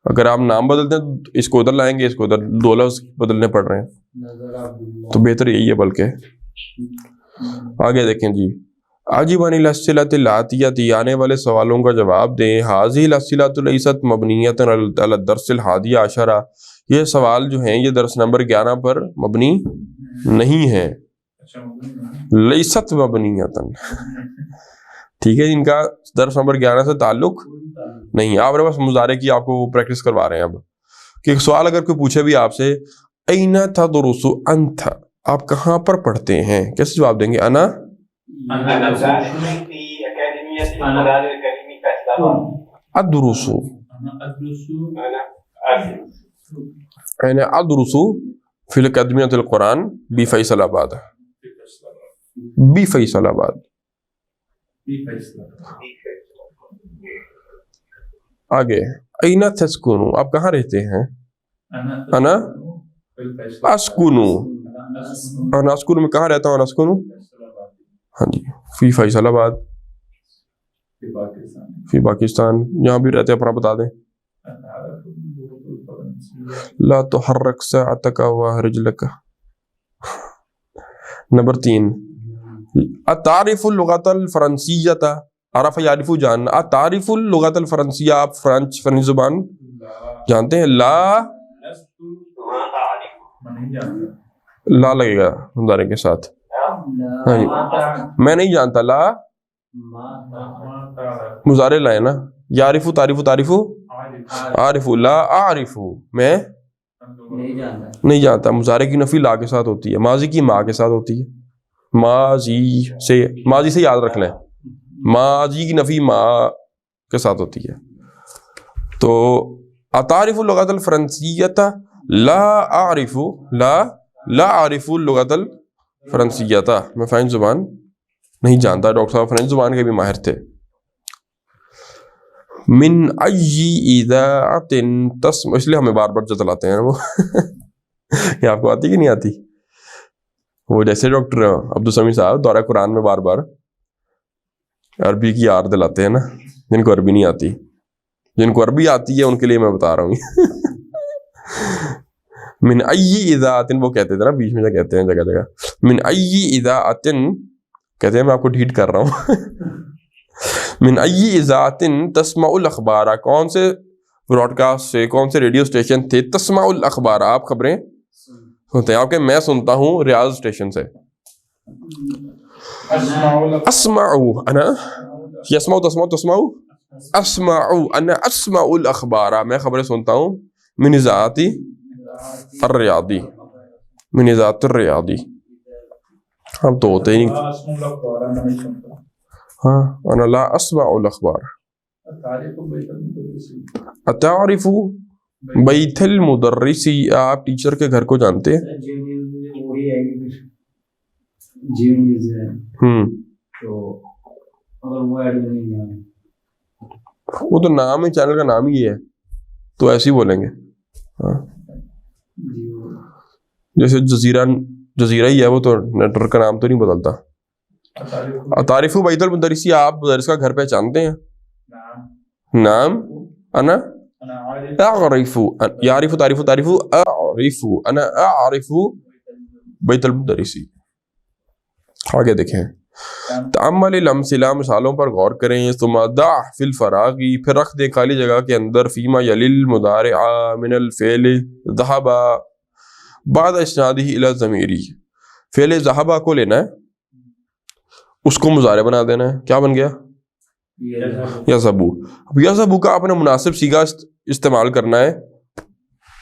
اگر آپ نام بدلتے ہیں اس کو ادھر لائیں گے، اس کو ادھر، 2 لفظ بدلنے پڑ رہے ہیں، تو بہتر یہی ہے، بلکہ آگے دیکھیں جی، عجیب عن الاسئلۃ الآتیۃ، آنے والے سوالوں کا جواب دیں، ھذہ الاسئلۃ لیست مبنیۃ علی الدرس الحادی عشر، یہ سوال جو ہیں یہ درس نمبر 11 پر مبنی نہیں ہے، لیست مبنیۃ، ٹھیک ہے، ان کا درس نمبر 11 سے تعلق نہیں، آپ نے بس مضارع کی آپ کو پریکٹس کروا رہے ہیں اب، کہ ایک سوال اگر کوئی پوچھے بھی آپ سے، اینا تدرس انت، آپ کہاں پر پڑھتے ہیں، کیسے جواب دیں گے؟ انا ادرس، أنا أدرس في الأكاديمية القرآن بفيصل آباد. بفيصل آباد. آگے أين تسكن؟ آپ کہاں رہتے ہیں؟ أنا أسكن. أنا أسكن میں کہاں رہتا ہوں؟ أنا أسكن ہاں جی فی فیصل آباد فی پاکستان. یہاں بھی رہتے ہیں اپنا بتا دیں. لا تحرک ساعتک ورجلک. نمبر 3 اتعرف اللغة الفرنسیة. عرف یعرف جاننا. اتعرف اللغة الفرنسیة. آپ فرنچ زبان جانتے ہیں؟ لا لا لگے گا مضارع کے ساتھ. ہاں جی میں نہیں جانتا. لا مضارع لائے نا. یعرف تعریف تعریف عارف. لا اعرف میں نہیں جانتا. مضارع کی نفی لا کے ساتھ ہوتی ہے. ماضی کی ما کے ساتھ ہوتی ہے. ماضی سے یاد رکھ لیں. ماضی کی نفی ما کے ساتھ ہوتی ہے. تو اتعرف اللغة الفرنسیة. لا اعرف لا اعرف اللغة الفرنسیة. میں فرنچ زبان نہیں جانتا. ڈاکٹر صاحب فرنچ زبان کے بھی ماہر تھے. من ای اذاعۃ تسمع. اس لیے ہمیں بار بار چلاتے ہیں وہ. یہ آپ کو آتی کہ نہیں آتی؟ وہ جیسے ڈاکٹر عبدالسمیع صاحب دورہ قرآن میں بار بار عربی کی یاد دلاتے ہیں نا جن کو عربی نہیں آتی. جن کو عربی آتی ہے ان کے لیے میں بتا رہا ہوں. من ای اذاعۃ وہ کہتے تھے نا بیچ میں جو کہتے ہیں جگہ جگہ. من ای اذاعۃ کہتے ہیں میں آپ کو ڈھیٹ کر رہا ہوں. من ای اذاعۃ تسمع الاخبار. کون سے براڈ کاسٹ سے کون سے ریڈیو اسٹیشن تھے؟ تسمع الاخبار آپ خبریں سنتے ہیں. آپ کہ میں سنتا ہوں ریاض اسٹیشن سے. اسمع انا یسمع تسمع تسمع اسمع انا اسمع الاخبار. میں خبریں سنتا ہوں. من اذاعت الریاضی. من اذاعت الریاضی. ہم تو ہوتے ہی نہیں. ہاں انا لا اسمع الاخبار. اتعرف بیت المدرس. آپ ٹیچر کے گھر کو جانتے ہیں؟ وہ تو نام ہے چینل کا نام ہی ہے تو ایسے ہی بولیں گے. ہاں جیسے جزیرہ ہی ہے وہ تو نیٹ ورک کا نام تو نہیں بدلتا. اتعرف بیت المدرس. آپ مدرس کا گھر پہچانتے ہیں؟ نام انا اعرف. یعرف تعریف تعریف اعرف. انا اعرف بیت المدرس. آگے دیکھیں. تأمل الامثلہ. مثالوں پر غور کریں. ثم ضع فی الفراغ. پھر رکھ دیں خالی جگہ کے اندر. فیما یلی المضارع من الفعل ذهب بعد اسنادہ الی الضمیر. فعل ذهب کو لینا ہے اس کو مضارع بنا دینا ہے. کیا بن گیا؟ یذهبو. اب یذهبو کا اپنا مناسب صیغہ استعمال کرنا ہے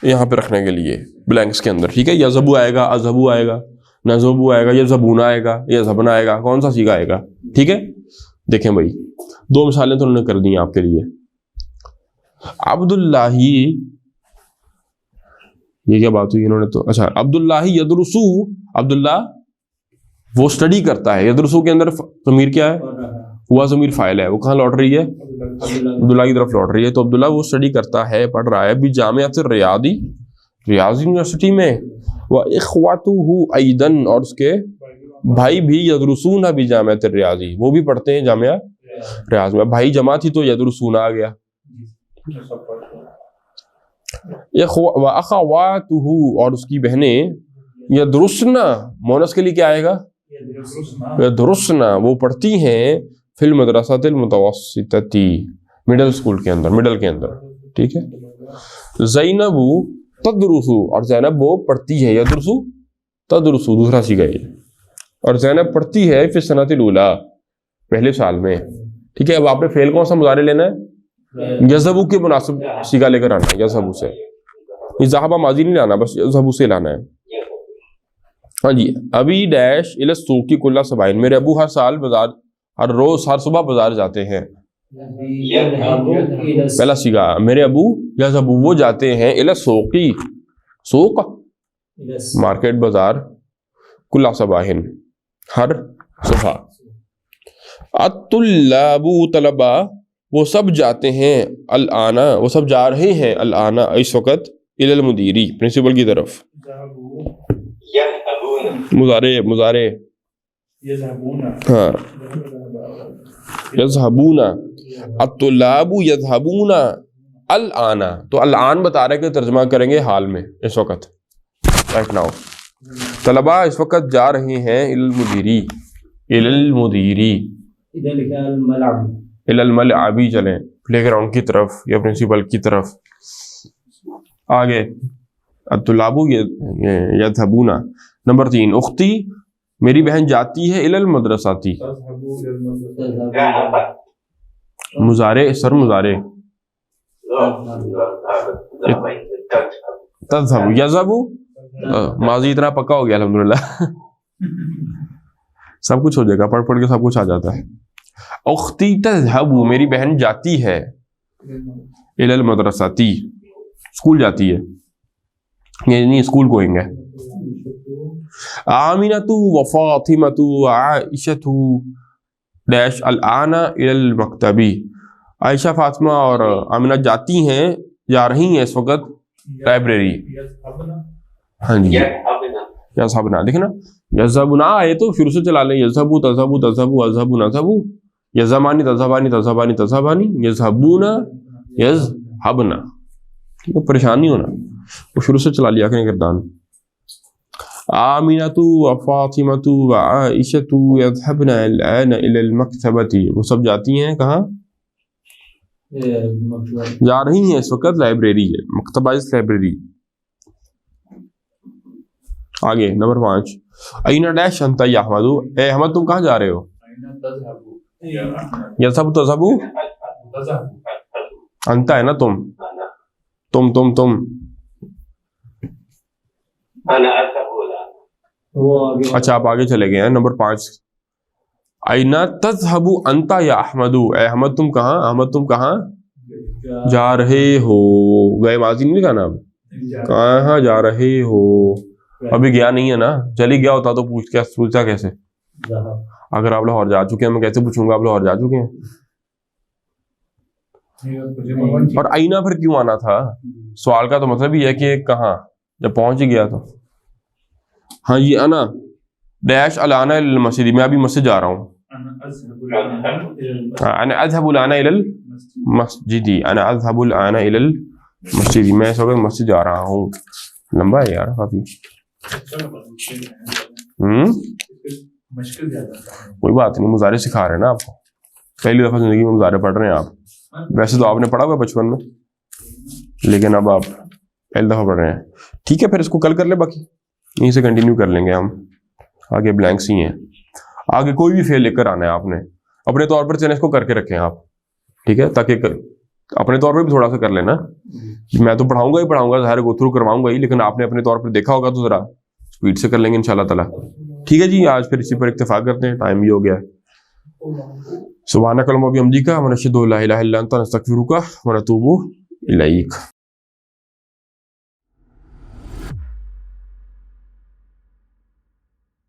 یہاں پہ رکھنے کے لیے بلینکس کے اندر. ٹھیک ہے. یذهبو آئے گا, اذهبو آئے گا, نذهبو آئے گا, یذهبون آئے گا, یذهبن آئے گا. کون سا صیغہ آئے گا؟ ٹھیک ہے. دیکھیں بھائی 2 مثالیں تو انہوں نے کر دی ہیں آپ کے لیے. عبداللہ یہ کیا بات ہوئی انہوں نے تو اچھا عبداللہ یدرسو. عبداللہ وہ اسٹڈی کرتا ہے. یدرسو کے اندر ضمیر کیا ہے؟ ہوا ضمیر فاعل ہے. وہ کہاں لوٹ رہی ہے؟ عبداللہ کی طرف لوٹ رہی ہے. تو عبداللہ وہ اسٹڈی کرتا ہے پڑھ رہا ہے بھی جامعۃ الریاض ریاض یونیورسٹی میں. وَإِخْوَتُهُ أَيْضًا اور اس کے بھائی بھی یدرسون بھی جامعۃ الریاض وہ بھی پڑھتے ہیں جامعہ ریاض میں. بھائی جمع تھی تو یدرسون آ گیا. وَأَخَوَاتُهُ اور اس کی بہنیں یدرسنا مونس کے لیے کیا آئے گا؟ یدرسنا وہ پڑھتی ہیں فی المدرسۃ المتوسطۃ مڈل اسکول کے اندر مڈل کے اندر. ٹھیک ہے. زینب تدرسو اور زینب وہ پڑھتی ہے. یدرسو تدرسو دوسرا صیغہ ہے اور زینب پڑھتی ہے فی السنۃ الاولی پہلے سال میں. ٹھیک ہے. اب آپ نے فعل کون سا مضارع لینا ہے؟ یذهبو کے مناسب صیغہ لے کر آنا ہے. یذهبو سے ذهب ماضی نہیں لانا بس یذهبو سے لانا ہے. ہاں جی. ابھی ڈیش الی السوق کل صباحین. میرے ابو ہر سال بازار ہر روز ہر صبح بازار جاتے ہیں. پہلا سیگا میرے ابو یذهبو وہ جاتے ہیں الی السوق سوق مارکیٹ بازار کل صباح ہر صبح الطلاب طلبا وہ سب جاتے ہیں الآن وہ سب جا رہے ہیں الآن اس وقت الی المدیری پرنسپل کی طرف مضارع ہاں یذهبون الطلاب یذهبون الآن تو الآن بتا رہے کہ ترجمہ کریں گے حال میں اس وقت رائٹ ناؤ طلبا اس وقت جا رہے ہیں الی المدیری الی الملعبی چلیں پلے گراؤنڈ کی طرف یا پرنسپل کی طرف آگے الطلاب یذهبون نمبر 3 اختی میری بہن جاتی ہے الی المدرساتی مضارع سر مضارع تذهب یذهب ماضی اتنا پکا ہو گیا الحمدللہ سب کچھ ہو جائے گا پڑھ کے سب کچھ آ جاتا ہے اختی تذهب میری بہن جاتی ہے الی المدرساتی اسکول جاتی ہے یعنی اسکول گوئنگ ہے آمینۃ وفاطمۃ وعائشۃ ڈیش الآن الی المکتبی عائشہ فاطمہ اور آمینہ جاتی ہیں جا رہی ہیں اس وقت لائبریری ہاں جی یذهبنا دیکھیں نا یذهبنا آئے تو پھر اسے چلا لیں یذهبو تذهبو تذهبو اذهبو نذهبو یذهبانی تذهبانی تذهبانی تذهبانی یذهبون یذهبنا پریشان نہیں ہونا وہ شروع سے چلا لیا کریں گردان آمینۃ وفاطمۃ وعائشۃ یذهبن الآن الی المکتبۃ وہ سب جاتی ہیں کہاں جا رہی ہیں اس وقت لائبریری ہے مکتبہ اس لائبریری آگے نمبر 5 اینا ڈیش انت یا احمد اے احمد تم کہاں جا رہے ہو یذهب تذهب انت ہے نا تم اچھا آپ آگے چلے گئے ہیں نمبر 5 اینا تذهب انت یا احمد اے احمد تم کہاں جا رہے ہو گئے ماضی نہیں لکھانا اب کہاں جا رہے ہو ابھی گیا نہیں ہے نا چلی گیا ہوتا تو پوچھتا کیسے اگر آپ لاہور جا چکے ہیں میں کیسے پوچھوں گا آپ لاہور جا چکے ہیں اور اینا پھر کیوں آنا تھا سوال کا تو مطلب یہ ہے کہ کہاں جب پہنچ ہی گیا تو ہاں جی انا ڈیش الآن الی المسجد میں ابھی مسجد جا رہا ہوں انا اذهب الآن الی المسجد انا اذهب الآن الی المسجد میں اس وقت مسجد جا رہا ہوں لمبا ہے یار کافی کوئی بات نہیں مضارع سکھا رہے ہیں نا آپ کو پہلی دفعہ زندگی میں مضارع پڑھ رہے ہیں آپ ویسے تو آپ نے پڑھا ہوا بچپن میں لیکن اب آپ پہلی دفعہ پڑھ رہے ہیں ٹھیک ہے پھر اس کو کل کر لیں باقی یہیں سے کنٹینیو کر لیں گے ہم آگے بلینکس ہی ہیں آگے کوئی بھی فیل لے کر آنا ہے آپ نے اپنے طور پر چینج کو کر کے رکھیں آپ ٹھیک ہے تاکہ اپنے طور پہ بھی تھوڑا سا کر لینا میں تو پڑھاؤں گا ظاہر گو تھرو کرواؤں گا ہی لیکن آپ نے اپنے طور پر دیکھا ہوگا تو ذرا اسپیڈ سے کر لیں گے انشاءاللہ تعالی ٹھیک ہے جی آج پھر اسی پر اتفاق کرتے ہیں ٹائم بھی ہو گیا ہے سبحانک اللہم و بحمدک ونشہد ان لا الہ الا انت نستغفرک ونتوب الیک